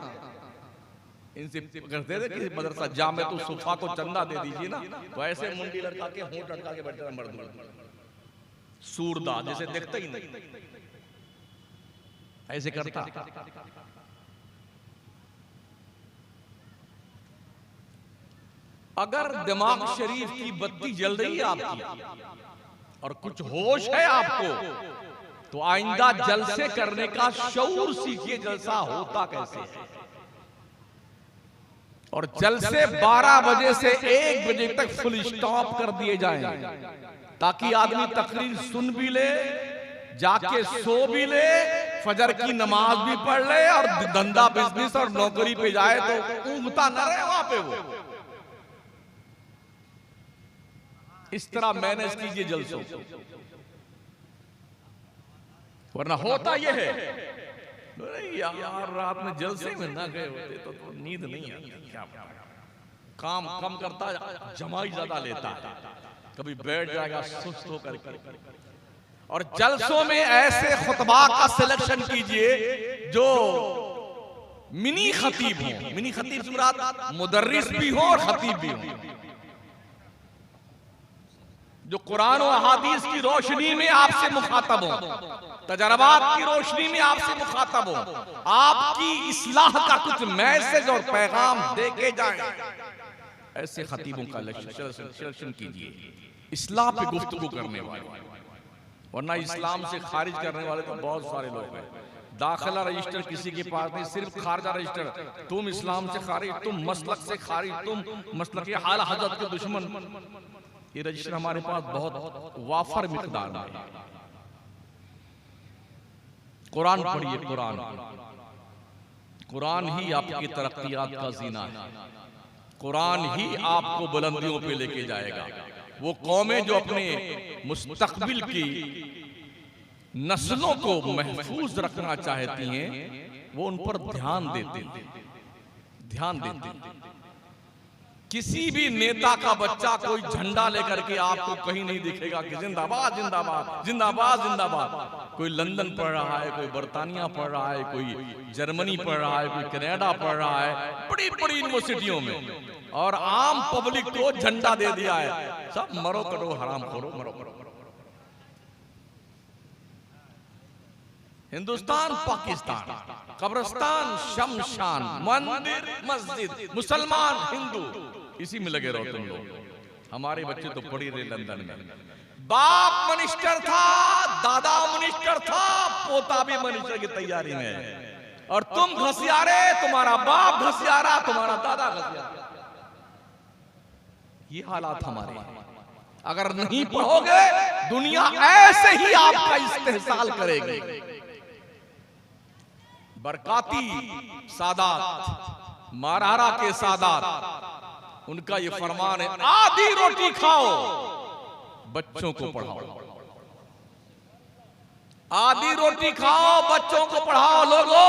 इनसे करते थे कि मदरसा जामे तो सुफा को चंदा दे दीजिए ना, तो ऐसे मुंडी लड़का के होंठ लड़का के बैठे मर्द सूरदा जैसे देखते ही नहीं, ऐसे करता। अगर दिमाग शरीफ की बत्ती जल रही है आपकी और कुछ होश है आपको, तो आइंदा जलसे करने का शऊर सीखिए, जलसा होता कैसे है। और जलसे 12 बजे से 1 बजे तक फुल स्टॉप कर दिए जाएं, ताकि आदमी तकरीर सुन भी ले, जाके सो भी ले, फजर की नमाज भी पढ़ ले, और धंधा बिजनेस और नौकरी पे जाए तो ऊँघता न रहे वहां पे वो। इस तरह मैनेज कीजिए जलसों, वरना होता यह है यार रात में जलसे में ना गए होते तो नींद नहीं आती, क्या काम कम करता, जमाई ज्यादा लेता है, कभी बैठ जाएगा सुस्त होकर के। और जलसों में ऐसे खुतबा का सिलेक्शन कीजिए जो मिनी खतीब हो, मिनी खतीब से मुराद मुदर्रिस भी हो और खतीब भी हो, जो कुरान और अहादीस की रोशनी में आपसे मुखातब हो, तजर्बात की रोशनी में आपसे मुखातब हो, आपकी इस्लाह का कुछ मैसेज और पैगाम दे के जाए, ऐसे खतीबों का सिलेक्शन कीजिए, इस्लाम पे गुफ्तगू करने वाले। वरना इस्लाम से खारिज करने वाले तो बहुत सारे लोग हैं। दाखिला रजिस्टर किसी के पास नहीं, सिर्फ खारजा रजिस्टर, तुम इस्लाम से खारिज, तुम मसलक से खारिज, तुम मसलक के आला हज़रत के दुश्मन। ये रजिस्टर हमारे पास बहुत वाफर मिकदार में है। कुरान पढ़िए, कुरान, कुरान ही आपकी तरक्कियात का जीना है, कुरान ही आपको बुलंदियों पे लेके जाएगा। वो कौमें जो अपने मुस्तकबिल की नस्लों को महफूज रखना चाहती हैं, वो उन पर ध्यान देते हैं, ध्यान देते हैं। किसी भी नेता का बच्चा कोई झंडा लेकर के आपको कहीं नहीं दिखेगा कि जिंदाबाद जिंदाबाद जिंदाबाद जिंदाबाद। कोई लंदन पढ़ रहा है, कोई बर्तानिया पढ़ रहा है, कोई जर्मनी पढ़ रहा है, कोई कनाडा पढ़ रहा है, बड़ी बड़ी यूनिवर्सिटियों में, और आम पब्लिक को झंडा दे दिया है, सब मरो करो हराम करो, मरो करो। हिंदुस्तान पाकिस्तान, कब्रिस्तान शमशान, मंदिर मस्जिद, मुसलमान हिंदू, इसी में लगे रहो तुम लोग। हमारे बच्चे तो पढ़ी रहे लंदन में, बाप मिनिस्टर था, दादा मिनिस्टर था, पोता भी मिनिस्टर की तैयारी में है, और तुम घसियारे, तुम्हारा बाप घसियारा, तुम्हारा दादा घसियारा। ये हालात हमारे। अगर नहीं पढ़ोगे दुनिया ऐसे ही आपका इस्तेहसाल करेगी। बरकाती सादात, मारहारा के सादात, उनका ये फरमान है, आधी रोटी खाओ, बच्चों को पढ़ाओ। आधी रोटी खाओ, बच्चों को पढ़ाओ। लोगों,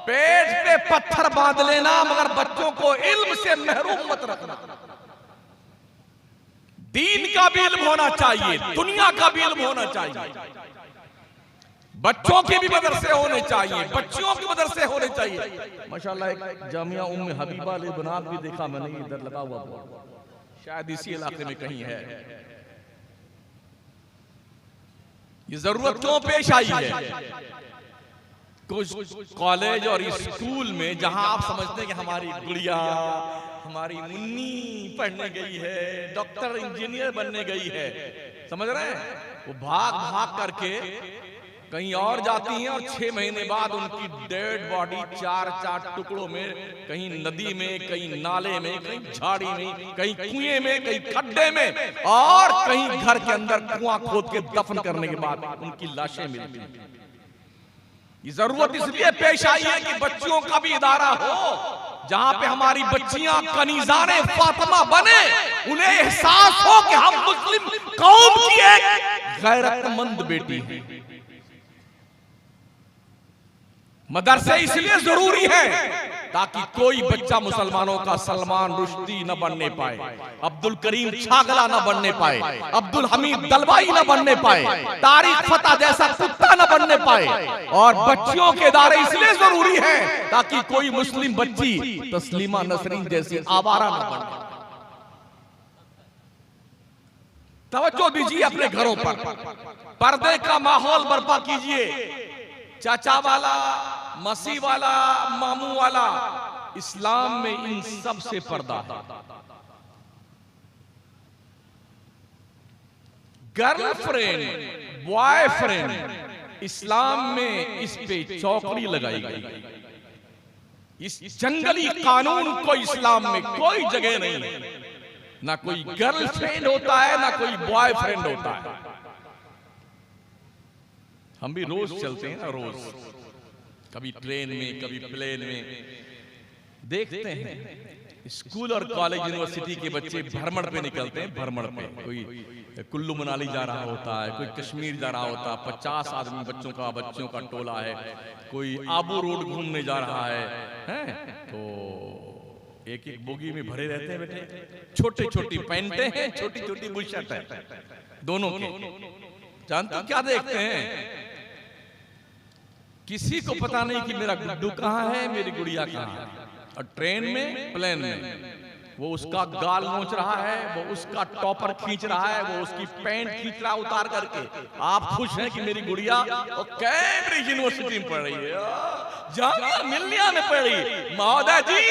पेट पे पत्थर बांध लेना, मगर बच्चों को इल्म से महरूम मत रखना। दीन का भी इल्म होना चाहिए, दुनिया का भी इल्म होना चाहिए। बच्चों के भी मदरसे होने चाहिए, बच्चियों के मदरसे होने चाहिए। माशाल्लाह एक जामिया उम्मे हबीबा लेबनान भी देखा मैंने, इधर लगा हुआ, शायद इसी इलाके में कहीं है। ये जरूरत क्यों पेश आई है? कुछ कॉलेज और स्कूल में जहां आप समझते हैं कि हमारी गुड़िया, हमारी मुन्नी पढ़ने गई है, डॉक्टर इंजीनियर बनने गई है, समझ रहे हैं, वो भाग भाग करके कहीं और जाती हैं और 6 महीने बाद उनकी डेड बॉडी 4-4 टुकड़ों में, कहीं नदी में, कहीं नाले में, कहीं झाड़ी में, कहीं कुएं में, कहीं खड्डे में, और कहीं घर के अंदर कुआं खोद के दफन करने के बाद उनकी लाशें मिलती हैं। ये जरूरत इसलिए पेश आई है कि बच्चियों का भी इदारा हो जहां पे हमारी बच्चियां कनीज़ाने फातिमा बने, उन्हें एहसास हो कि हम मुस्लिम कौम की एक गैरतमंद बेटी हैं। मदरसे इसलिए जरूरी है ताकि कोई बच्चा मुसलमानों का सलमान रुश्दी न बनने पाए, अब्दुल करीम छागला न बनने पाए, अब्दुल हमीद दलवाई न बनने पाए, तारिक फतेह जैसा कुत्ता न बनने पाए। और बच्चियों के इदारे इसलिए जरूरी है ताकि कोई मुस्लिम बच्ची तस्लीमा नसरीन जैसी आवारा न बने। तवज्जो दीजिए अपने घरों पर, पर्दे का माहौल बर्पा कीजिए। चाचा वाला, मसी वाला, मामू वाला, इस्लाम में इन सब से पर्दा है। गर्लफ्रेंड, बॉयफ्रेंड, इस्लाम में इस पे चौकड़ी लगाई गई। इस जंगली कानून को इस्लाम में कोई जगह नहीं है। ना कोई गर्लफ्रेंड होता है, ना कोई बॉयफ्रेंड होता है। हम भी रोज चलते हैं ना, रोज कभी ट्रेन में, कभी प्लेन में, देखते हैं स्कूल और कॉलेज यूनिवर्सिटी के बच्चे भ्रमण पे निकलते हैं। भ्रमण पे कोई कुल्लू मनाली जा रहा होता है, कोई कश्मीर जा रहा होता है, 50 आदमी बच्चों का टोला है, कोई आबू रोड घूमने जा रहा है, तो एक एक बोगी में भरे रहते हैं बेटे। छोटे छोटी पैंटे हैं, छोटी छोटी बुशर्ट है दोनों के। जानते क्या देखते हैं? किसी को पता नहीं कि मेरा गुड्डू कहाँ है, मेरी गुड़िया कहाँ है। और ट्रेन में, प्लेन में वो उसका गाल नोच रहा है, वो उसका टॉपर खींच रहा है, वो उसकी पैंट खींच रहा है उतार करके। आप खुश हैं कि मेरी गुड़िया कैम्ब्रिज यूनिवर्सिटी में पढ़ रही है, जामिया मिल्लिया में पढ़ रही है। महोदय जी,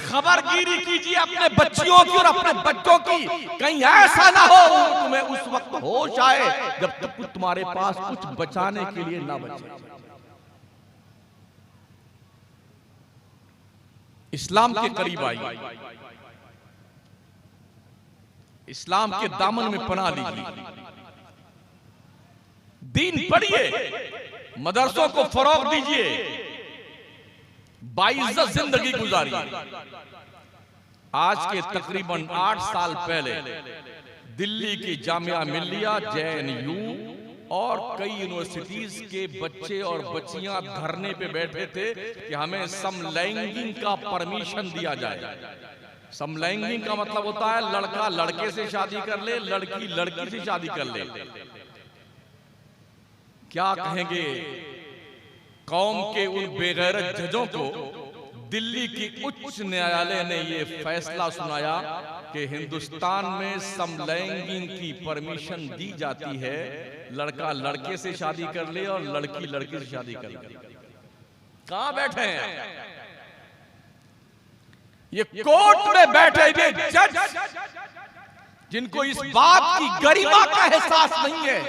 खबरगिरी कीजिए अपने बच्चियों की और अपने बच्चों की, कहीं ऐसा ना हो तुम्हें उस वक्त होश आए जब तक तुम्हारे पास कुछ बचाने के लिए ना बचे। इस्लाम के करीब आई, इस्लाम के दामन में पनाह लीजिए, दीन पढ़िए, मदरसों को फरोग दीजिए, बाइज्जत जिंदगी गुजारिए। आज के तकरीबन 8 साल पहले दिल्ली की जामिया मिल्लिया, JNU और कई यूनिवर्सिटीज के बच्चे और बच्चियां धरने पे बैठे थे कि हमें समलैंगिक का परमिशन दिया जाए। समलैंगिक का मतलब होता है लड़का लड़के से शादी कर ले, लड़की लड़की से शादी कर ले। क्या कहेंगे कौम के उन बेगैरत जजों को? दिल्ली की उच्च न्यायालय ने यह फैसला सुनाया कि हिंदुस्तान में समलैंगिक की परमिशन दी जाती है, लड़का लड़के से शादी कर ले और लड़की लड़की से शादी कर ले। कहां बैठे हैं ये कोर्ट में बैठे हुए जज, जिनको इस बात की गरिमा का एहसास नहीं है।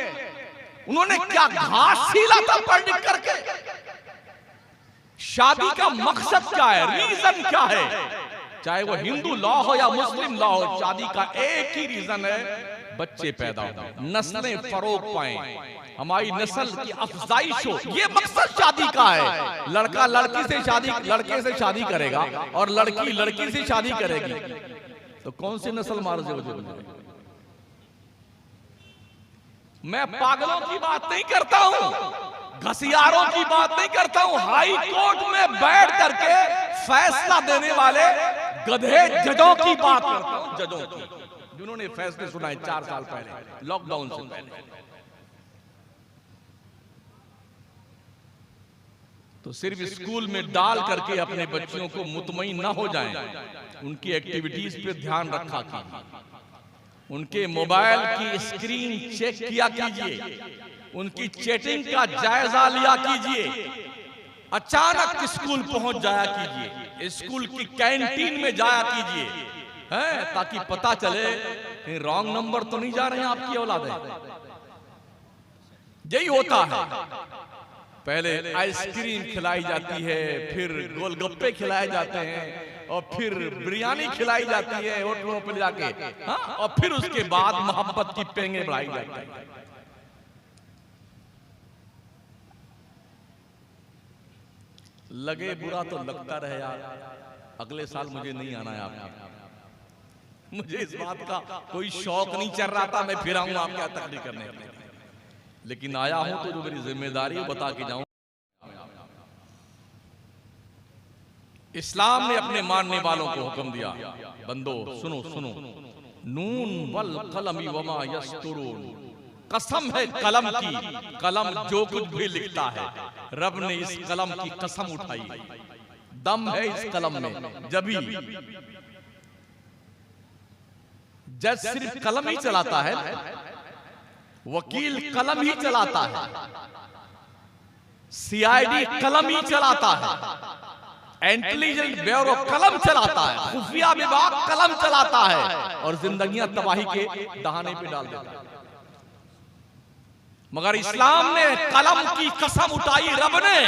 उन्होंने क्या घास छीला था पढ़ लिख करके? शादी का मकसद क्या है, रीजन क्या है? चाहे वो हिंदू लॉ हो या मुस्लिम लॉ हो, शादी का एक ही रीजन है, बच्चे पैदा हो, नस्लें फरोग पाएं, हमारी नस्ल की अफजाइश हो। ये मकसद शादी का है। लड़का लड़की से शादी, लड़के से शादी करेगा और लड़की लड़की से शादी करेगी, तो कौन सी नस्ल मार जाएगी? मैं पागलों की बात नहीं करता हूं, घसियारों की बात नहीं करता हूं, हाई कोर्ट में बैठ करके फैसला देने वाले गधे जजों की बात करता हूं। जजों की, जिन्होंने फैसले सुनाए 4 साल पहले, लॉकडाउन से पहले। तो सिर्फ स्कूल में डाल करके अपने बच्चों को मुतमईन ना हो जाएं, उनकी एक्टिविटीज पे ध्यान रखा कीजिए, उनके मोबाइल की स्क्रीन चेक किया कीजिए, उनकी चैटिंग का जायजा लिया कीजिए, अचानक स्कूल पहुंच जाया कीजिए, स्कूल की कैंटीन में जाया कीजिए, हैं, ताकि पता चले कि रॉन्ग नंबर तो नहीं जा रहे हैं आपकी औलादें। यही होता है, पहले आइसक्रीम खिलाई जाती है, फिर गोलगप्पे खिलाए जाते हैं, और फिर बिरयानी खिलाई जाती है होटलों पर जाके, हाँ, और फिर उसके बाद मोहब्बत की पेंगे बढ़ाई जाती है। लगे बुरा तो लगता रहे यार, अगले साल मुझे नहीं आना है आपके, मुझे इस बात का कोई शौक नहीं चल रहा था, मैं फिर आऊंगा आपके यहाँ तकलीफ करने के लिए, लेकिन आया हूं तो जो मेरी जिम्मेदारी है बता के जाऊं। इस्लाम ने अपने मानने वालों को हुक्म दिया, बंदो सुनो सुनो, नून वल कलमी वमा यस्तुरून, कसम है कलम की, कलम जो कुछ भी लिखता है, रब ने इस कलम की कसम उठाई, दम है इस कलम में। जब जज सिर्फ कलम ही चलाता है, वकील कलम ही चलाता है, सीआईडी कलम ही चलाता है, इंटेलिजेंस ब्यूरो कलम चलाता है, खुफिया विभाग कलम चलाता है, और जिंदगियां तबाही के दहाने पे डाल देता है। मगर इस्लाम ने कलम की कसम उठाई रब ने,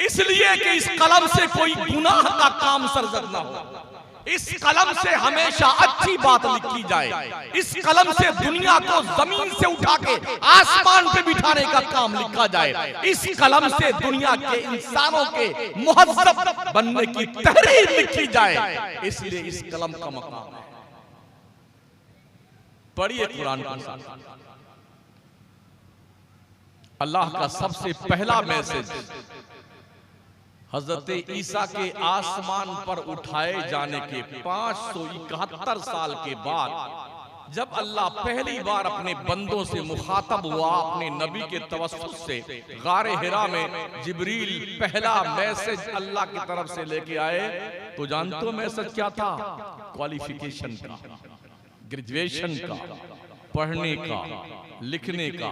इसलिए कि इस कलम से कोई गुनाह का काम सरजद ना हो, इस कलम से हमेशा अच्छी बात लिखी जाए, इस कलम से दुनिया को जमीन से उठा के आसमान पे बिठाने का काम लिखा जाए, इस कलम से दुनिया के इंसानों के मुहज्जब बनने की तहरीर लिखी जाए, इसलिए इस कलम का मकाम है। पढ़िए कुरान के साथ, अल्लाह का सबसे पहला मैसेज हजरत ईसा के आसमान पर उठाए जाने के 571 साल के बाद, जब अल्लाह पहली बार अपने बंदों से मुखातब हुआ, अपने नबी के तवस्सुत से गारे हिरा में जिब्रील पहला मैसेज अल्लाह की तरफ से लेके आए, तो जानते हो मैसेज क्या था? क्वालिफिकेशन का, ग्रेजुएशन का, पढ़ने का, लिखने का,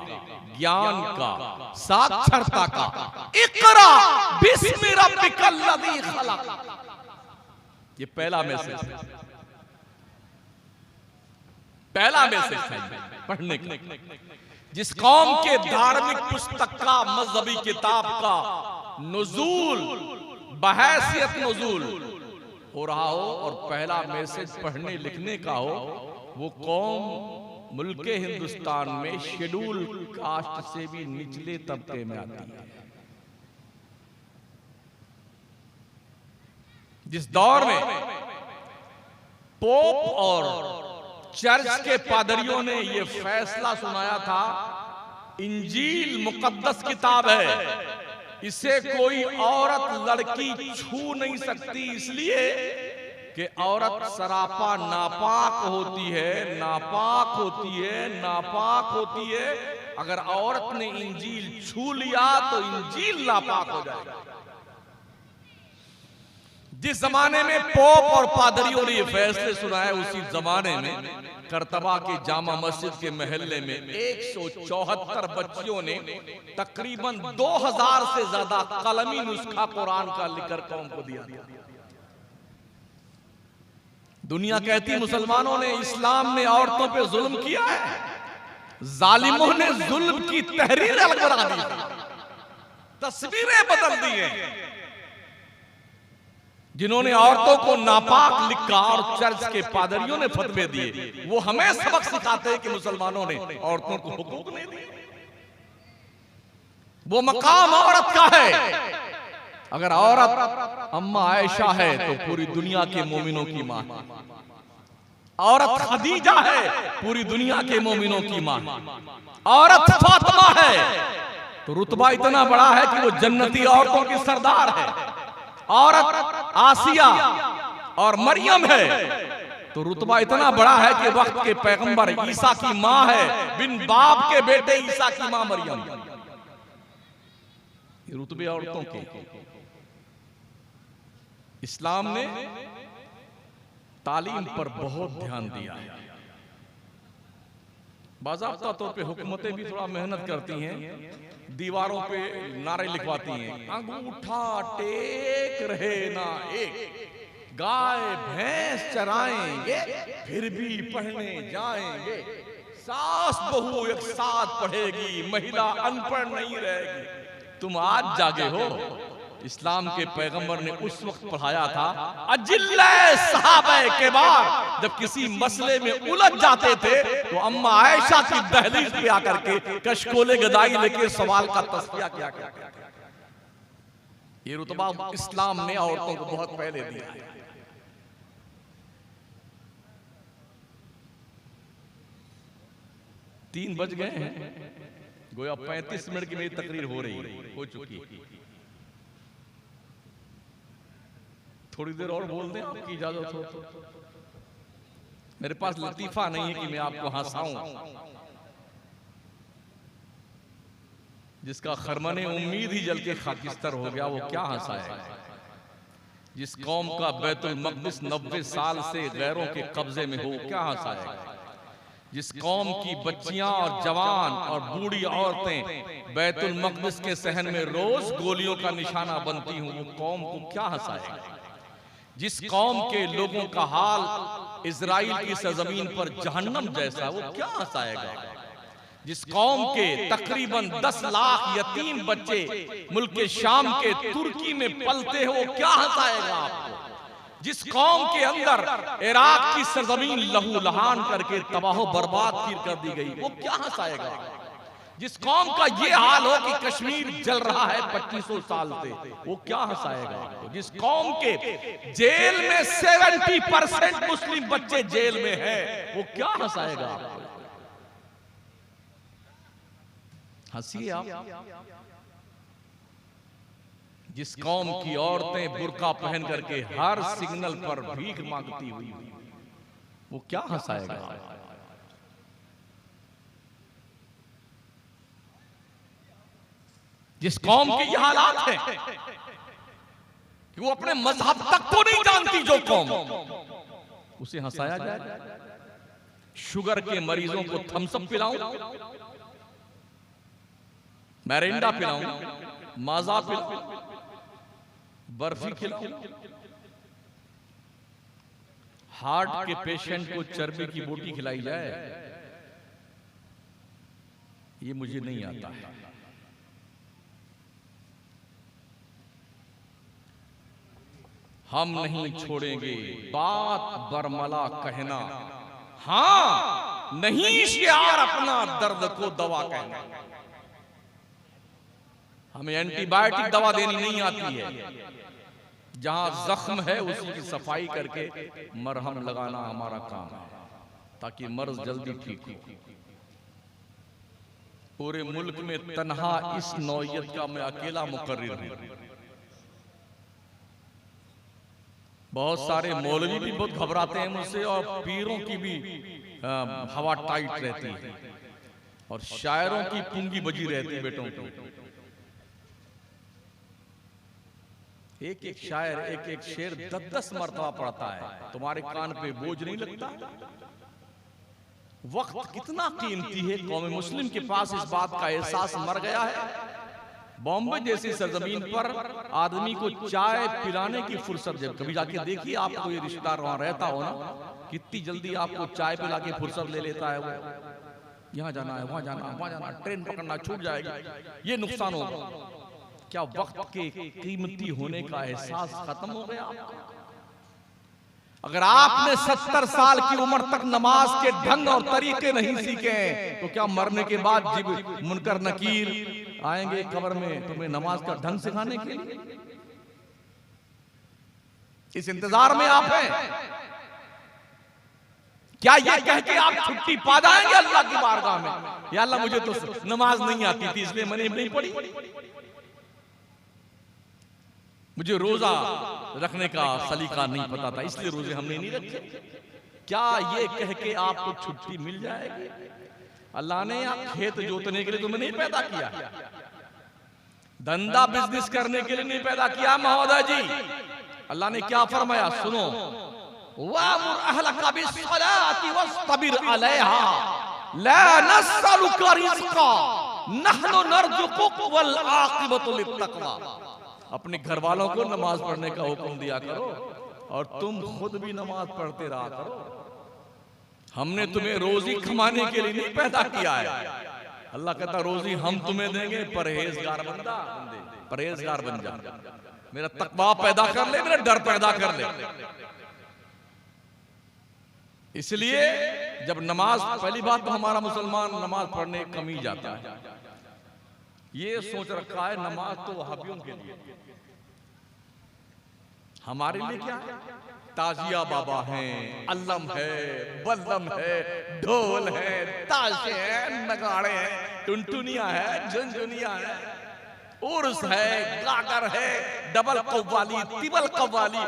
ज्ञान का, साक्षरता का। इकरा बिस्मि रब्बिकल लज़ी खलक, ये पहला मैसेज, पहला मैसेज है पढ़ने का। जिस कौम के धार्मिक पुस्तक का, मजहबी किताब का नुज़ूल बहैसियत नुज़ूल हो रहा हो और पहला मैसेज पढ़ने लिखने का हो, वो कौम मुल्के हिंदुस्तान में शेड्यूल कास्ट से भी निचले तबके में आती है। जिस दौर में पोप और चर्च के पादरियों ने यह फैसला सुनाया था, इंजील मुकद्दस किताब है, इसे कोई औरत लड़की छू नहीं सकती, इसलिए कि औरत सरापा नापाक होती है, नापाक होती है, नापाक होती है। अगर औरत ने इंजील छू लिया तो इंजील नापाक हो जाएगा। जिस जमाने में पोप और पादरियों ने ये फैसले सुनाए, उसी जमाने में करतबा के जामा मस्जिद के महल्ले में 174 बच्चियों ने तकरीबन 2000 से ज्यादा कलमी नुस्खा कुरान का लिखकर कौम को दिया। दुनिया कहती मुसलमानों ने, इस्लाम ने औरतों पे जुल्म किया है, जालिमों ने जुल्म की तहरीर अलग बना दी, तस्वीरें बदल दी हैं। जिन्होंने औरतों को नापाक लिखा और चर्च के पादरियों ने फतवे दिए, वो हमें सबक सिखाते हैं कि मुसलमानों ने औरतों को हुकूक नहीं दिए। वो मकाम औरत का है। अगर औरत अम्मा आयशा है तो पूरी दुनिया के मोमिनों की मां, औरत खदीजा है पूरी दुनिया के मोमिनों की मां, औरत फातिमा है तो रुतबा इतना बड़ा है कि वो जन्नती औरतों की सरदार है। औरत आसिया और मरियम है तो रुतबा इतना बड़ा है कि वक्त के पैगंबर ईसा की मां है, बिन बाप के बेटे ईसा की मां मरियम। रुतबे औरतों के इस्लाम ने तालीम पर बहुत ध्यान दिया है। बाज़ाब्ता तौर पे हुकूमतें भी थोड़ा मेहनत करती हैं, दीवारों पे नारे लिखवाती हैं, अंगूठा टेक रहे ना एक, गाय भैंस चराएंगे फिर भी पढ़ने जाएंगे, सास बहू एक साथ पढ़ेगी, महिला अनपढ़ नहीं रहेगी। तुम आज जागे हो, इस्लाम के पैगंबर ने उस वक्त पढ़ाया था। अजिल्ले सहाबे के बाद जब किसी मसले में उलझ जाते थे तो अम्मा आयशा की दहलीज पे आकर के कशकोले गदाई लेके सवाल का तस्फिया किया करते थे। ये रुतबा इस्लाम ने औरतों को बहुत पहले दिया है। 3 बज गए हैं, गोया 35 मिनट की मेरी तकरीर हो चुकी है। थोड़ी देर और बोल दें, आपकी इजाजत हो तो। मेरे पास लतीफा नहीं है कि मैं आपको हंसाऊं। जिसका खरमने उम्मीद ही जल के खाकिस्तर हो गया, वो क्या हंसाएगा। जिस कौम का बैतुल मक़दिस 90 साल से गैरों के कब्जे में हो, क्या हंसाएगा। जिस कौम की बच्चियां और जवान और बूढ़ी औरतें बैतुल मक़दिस के सहन में रोज गोलियों का निशाना बनती हूं, वो कौम को क्या हंसाएगा। जिस कौम के लोगों का हाल इजराइल की सरजमीन पर जहन्नम जैसा, वो क्या हंसाएगा। जिस कौम के तकरीबन 10 लाख यतीम बच्चे मुल्क के शाम के तुर्की में पलते हो, वो क्या हंसाएगा आपको। जिस कौम के अंदर इराक की सरजमीन लहू लहान करके तबाह बर्बाद कर दी गई, वो क्या हंसाएगा। जिस कौम का ये हाल हो कि कश्मीर जल रहा है 2500 साल से, वो क्या हंसाएगा। जिस कौम के जेल में 70% मुस्लिम बच्चे जेल में हैं, वो क्या हंसाएगा। हंसिए आप। जिस कौम की औरतें बुर्का पहन करके हर सिग्नल पर भीख मांगती हुई, वो क्या हंसाएगा। जिस कौम के ये हालात हैं कि वो अपने मजहब तक को नहीं जानती, जो कौम, उसे हंसाया जाए। शुगर के मरीजों को थम्सअप पिलाऊं, मैरिंडा पिलाऊं, माजा पिलाऊं, बर्फी खिलाऊं, हार्ट के पेशेंट को चर्बी की बोटी खिलाई जाए, ये मुझे नहीं आता है। हम नहीं छोड़ेंगे बात बरमला कहना, हाँ नहीं शियार अपना दर्द को दवा कहना। हमें एंटीबायोटिक दवा देनी नहीं आती है, जहां जख्म है उसी की सफाई करके मरहम लगाना हमारा काम है, ताकि मर्ज जल्दी ठीक हो। पूरे मुल्क में तन्हा इस नौयत का मैं अकेला मुकर्रिर हूं। बहुत सारे मौलवी भी बहुत घबराते हैं मुझसे, और पीरों की भी हवा टाइट रहती है, और शायरों की पुंगी बजी रहती है बेटों को। एक एक शायर एक एक शेर 10-10 मरतबा पढ़ता है, तुम्हारे कान पे बोझ नहीं लगता। वक्त कितना कीमती है, कौम मुस्लिम के पास इस बात का एहसास मर गया है। बॉम्बे जैसी सरजमीन पर आदमी को चाय पिलाने की फुर्सत, जब कभी जाके देखिए आप, कोई रिश्तेदार वहां रहता हो ना, कितनी जल्दी आपको चाय पिला के फुर्सत ले लेता है। वो यहाँ जाना है, वहां जाना, वहां जाना, ट्रेन पकड़ना, छूट जाएगी, ये नुकसान होगा। क्या वक्त के कीमती होने का एहसास खत्म हो गया? अगर आपने 70 साल की उम्र तक नमाज के ढंग और तरीके नहीं सीखे, तो क्या मरने के बाद जब मुनकर नकीर आएंगे कब्र में तुम्हें नमाज का ढंग सिखाने के लिए? इस इंतजार में आप हैं। क्या ये कह के आप छुट्टी पा जाएंगे अल्लाह की बारगाह में, या अल्लाह मुझे तो नमाज नहीं आती थी इसलिए मैंने नहीं पढ़ी, मुझे रोजा रखने का सलीका नहीं पता था इसलिए रोजे हमने नहीं रखे। क्या ये कह के आपको छुट्टी मिल जाएगी? अल्लाह ने खेत जोतने के लिए तुम्हें नहीं पैदा किया। धंधा बिजनेस करने के लिए नहीं पैदा किया महोदय जी। अल्लाह ने क्या फरमाया सुनो, वामुर अहलका बिस्सलाति वस्तबिर अलैहा ला नस्अलुका रिज़्क़ा नहनु नरज़ुकुक वल आक़िबतु लित्तक़वा। अपने घर वालों को नमाज पढ़ने का हुक्म दिया करो और तुम खुद भी नमाज पढ़ते रहा करो। हमने तुम्हें रोजी कमाने के लिए नहीं पैदा किया है। अल्लाह कहता रोजी हम तुम्हें देंगे, परहेजगार बन जा, मेरा तकवा पैदा कर ले, मेरा डर पैदा कर ले। इसलिए जब नमाज, पहली बात तो हमारा मुसलमान नमाज पढ़ने कमी जाता है, ये सोच रखा है नमाज तो वहाबियों के लिए, हमारे लिए क्या है? ताजिया बाबा हैं, अल्लम है, बल्लम है, ढोल है, ताशे हैं, नगाड़े हैं, टुनटुनिया है, झुनझुनिया है, उर्स है, गागर है, डबल कव्वाली, तिबल कव्वाली,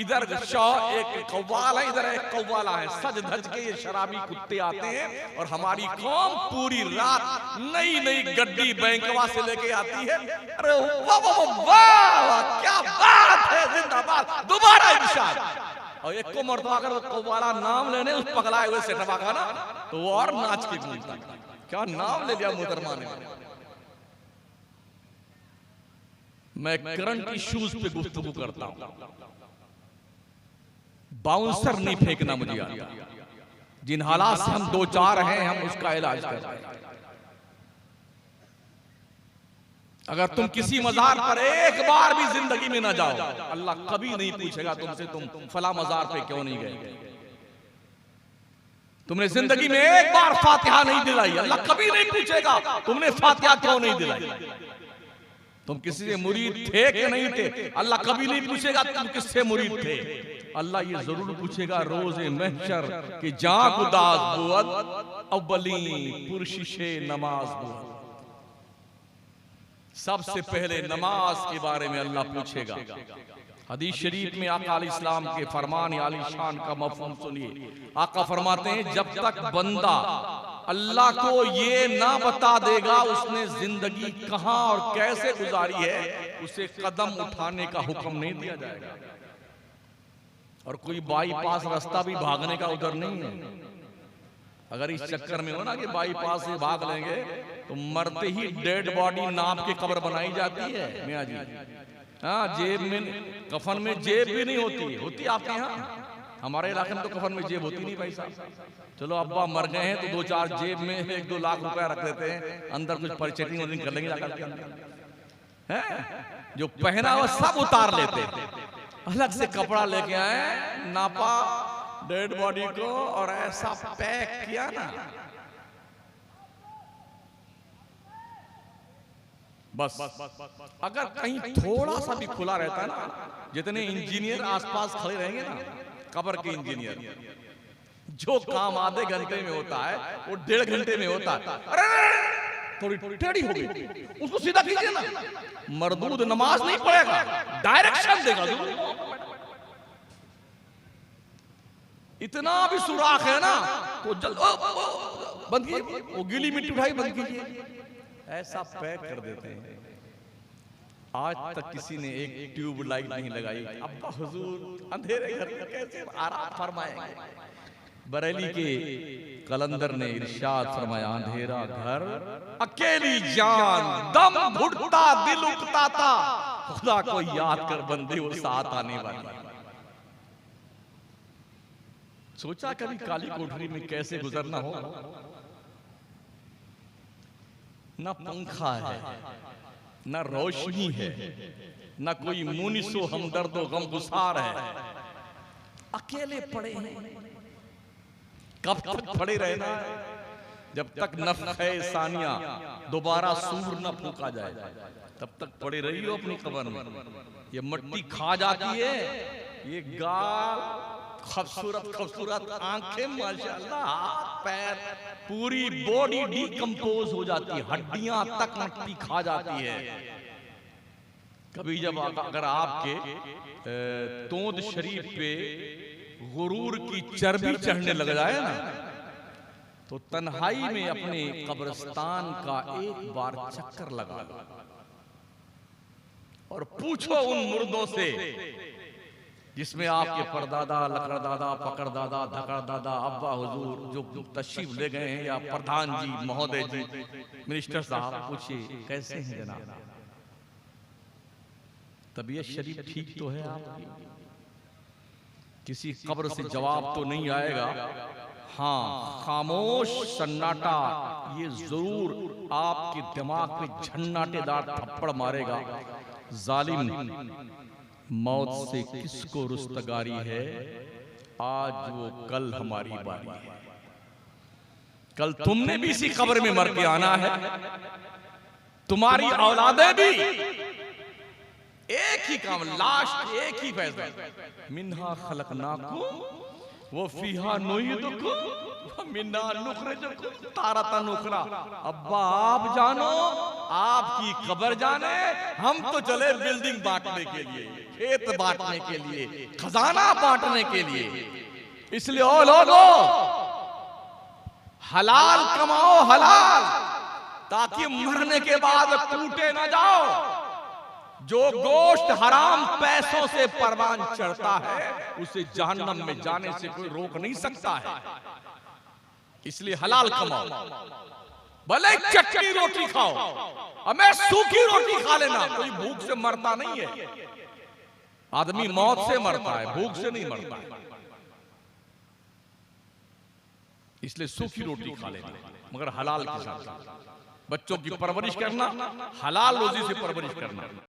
इधर शाह एक कव्वाल है, इधर एक कव्वाला है, सज धज के ये शराबी कुत्ते आते हैं और हमारी कौम पूरी रात नई नई गड्डी बैंकवा से लेके आती है। अरे वाह वाह वाह, क्या बात है, जिंदाबाद, दोबारा इंशाअल्लाह। और एक को मरतबा अगर वो कव्वाला नाम लेने उस पगलाए हुए सेठवा का ना, तो वो और नाच के घूमता, क्या नाम ले लिया मुहतरमा ने। मैं करंट इश्यूज पे गुफ्तगू करता हूं, बाउंसर नहीं फेंकना मुझे आता। जिन हालात से हम दो चार हैं हम उसका इलाज कर रहे हैं। अगर तुम किसी मजार पर एक बार भी जिंदगी में ना जाओ, अल्लाह कभी नहीं पूछेगा तुमसे तुम फला मजार पे क्यों नहीं गए। तुमने जिंदगी में एक बार फातिहा नहीं दिलाई, अल्लाह कभी नहीं पूछेगा तुमने फातिहा क्यों नहीं दिलाई। तुम किसी से मुरीद थे कि नहीं थे, अल्लाह कभी नहीं पूछेगा तुम किससे मुरीद थे। अल्लाह ये जरूर पूछेगा रोज़े महशर कि जां गुदास बुअद अव्वली पुरशिशे नमाज बुअद। सबसे पहले नमाज के बारे में अल्लाह पूछेगा। हदीस शरीफ में आका अलैहिस्सलाम के फरमान आली शान का मफहूम सुनिए। आका फरमाते हैं जब तक बंदा अल्लाह को ये ना बता देगा उसने जिंदगी कहां और कैसे गुजारी है, उसे कदम उठाने का हुक्म नहीं दिया जाएगा। और कोई बाईपास रास्ता भी भागने का उधर नहीं है। अगर इस चक्कर में हो ना कि बाईपास से भाग लेंगे तो मरते ही डेड बॉडी नाप के कब्र बनाई जाती है मियां जी। हाँ, जेब में कफन में जेब भी नहीं होती आपके यहाँ। हमारे इलाके में तो कफन में जेब होती नहीं भाई साहब। चलो अब्बा मर गए हैं तो दो चार जेब में 1-2 लाख रुपया रख देते हैं, अंदर कुछ परचेटिंग वोटिंग कर लेंगे जाकर के अंदर। जो पहना हुआ सब उतार लेते हैं, अलग से कपड़ा लेके आए, नापा डेड बॉडी को और ऐसा पैक किया ना, बस अगर कहीं थोड़ा सा भी खुला रहता है ना, जितने इंजीनियर आसपास खड़े रहेंगे ना, कब्र के इंजीनियर, जो काम आधे घंटे में होता है वो 1.5 घंटे में होता है। अरे थोड़ी टेढ़ी हो गई, उसको सीधा कीजिए ना। मरदूद नमाज नहीं पढ़ेगा, डायरेक्शन देगा। इतना भी सुराख है ना तो जल्द बंद कीजिए, वो गीली मिट्टी उठाई बंद कीजिए, ऐसा पैक कर देते हैं। आज तक किसी ने एक ट्यूब लाइट नहीं लगाई। अब्बा हुजूर अंधेरे घर में कैसे आराम फरमाएंगे। बरेली के कलंदर ने इरशाद फरमाया, अंधेरा घर अकेली जान दम घुटता दिल उकता था, खुदा को याद कर बंदे वो साथ आने वाली। सोचा कभी काली कोठरी में कैसे गुजरना हो। ना पंखा है, ना रोशनी है, ना कोई मुनिसो हमदर्दो गमगुसार है, अकेले पड़े हैं। कब तक पड़े रहना है? जब तक नफ़्ख़े सानिया दोबारा सूर न फूका जाए तब तक पड़े रहियो अपनी कब्र में। ये मिट्टी खा जाती है, ये गाल खूबसूरत खूबसूरत आंखें, माशाअल्लाह, हाथ पैर, पूरी बॉडी डिकम्पोज हो जाती है, हड्डियां तक मिट्टी खा जाती है। कभी जब अगर आपके तोंद शरीफ पे गुरूर की चर्बी चढ़ने लग जाए ना, तो तन्हाई में अपने कब्रिस्तान का एक बार चक्कर लगा लो। और पूछो उन मुर्दों से जिसमें आपके परदादा, लकड़दादा, पकड़दादा, धकड़दादा, अब्बा हुजूर जो तशरीफ ले गए हैं, या प्रधान जी, महोदय जी, मिनिस्टर साहब, पूछिए कैसे हैं जनाब, तबीयत शरीफ ठीक तो है आपकी? किसी कब्र से जवाब तो नहीं आएगा। हाँ, खामोश सन्नाटा ये जरूर आपके दिमाग पे झन्नाटेदार थप्पड़ मारेगा। जालिम, मौत से किसको रुस्तगारी है, आज वो कल हमारी बारी है। कल तुमने भी इसी कब्र में मर के आना है, तुम्हारी औलादें भी। एक ही काम, लास्ट एक ही फैसला, मिन्हा खलकनाकुम वो फीहा नुईदुकुम मिन्हा नुखरिजुकुम तारतन उखरा। अब्बा आप जानो, आपकी कब्र जाने, हम तो चले बिल्डिंग बांटने के लिए, खेत बांटने के लिए, खजाना बांटने के लिए। इसलिए ओ लोगो, हलाल कमाओ, हलाल, ताकि मरने के बाद टूटे ना जाओ। जो गोश्त हराम पैसों से परवान चढ़ता है, उसे जहन्नम में जाने से कोई रोक नहीं सकता है। इसलिए हलाल कमाओ, भले चटनी रोटी खाओ, हमें सूखी रोटी खा लेना, कोई भूख से मरता नहीं है। आदमी मौत से मरता है, भूख से नहीं मरता है। इसलिए सूखी रोटी खा लेना, मगर हलाल के साथ। बच्चों की परवरिश करना, हलाल रोजी से परवरिश करना।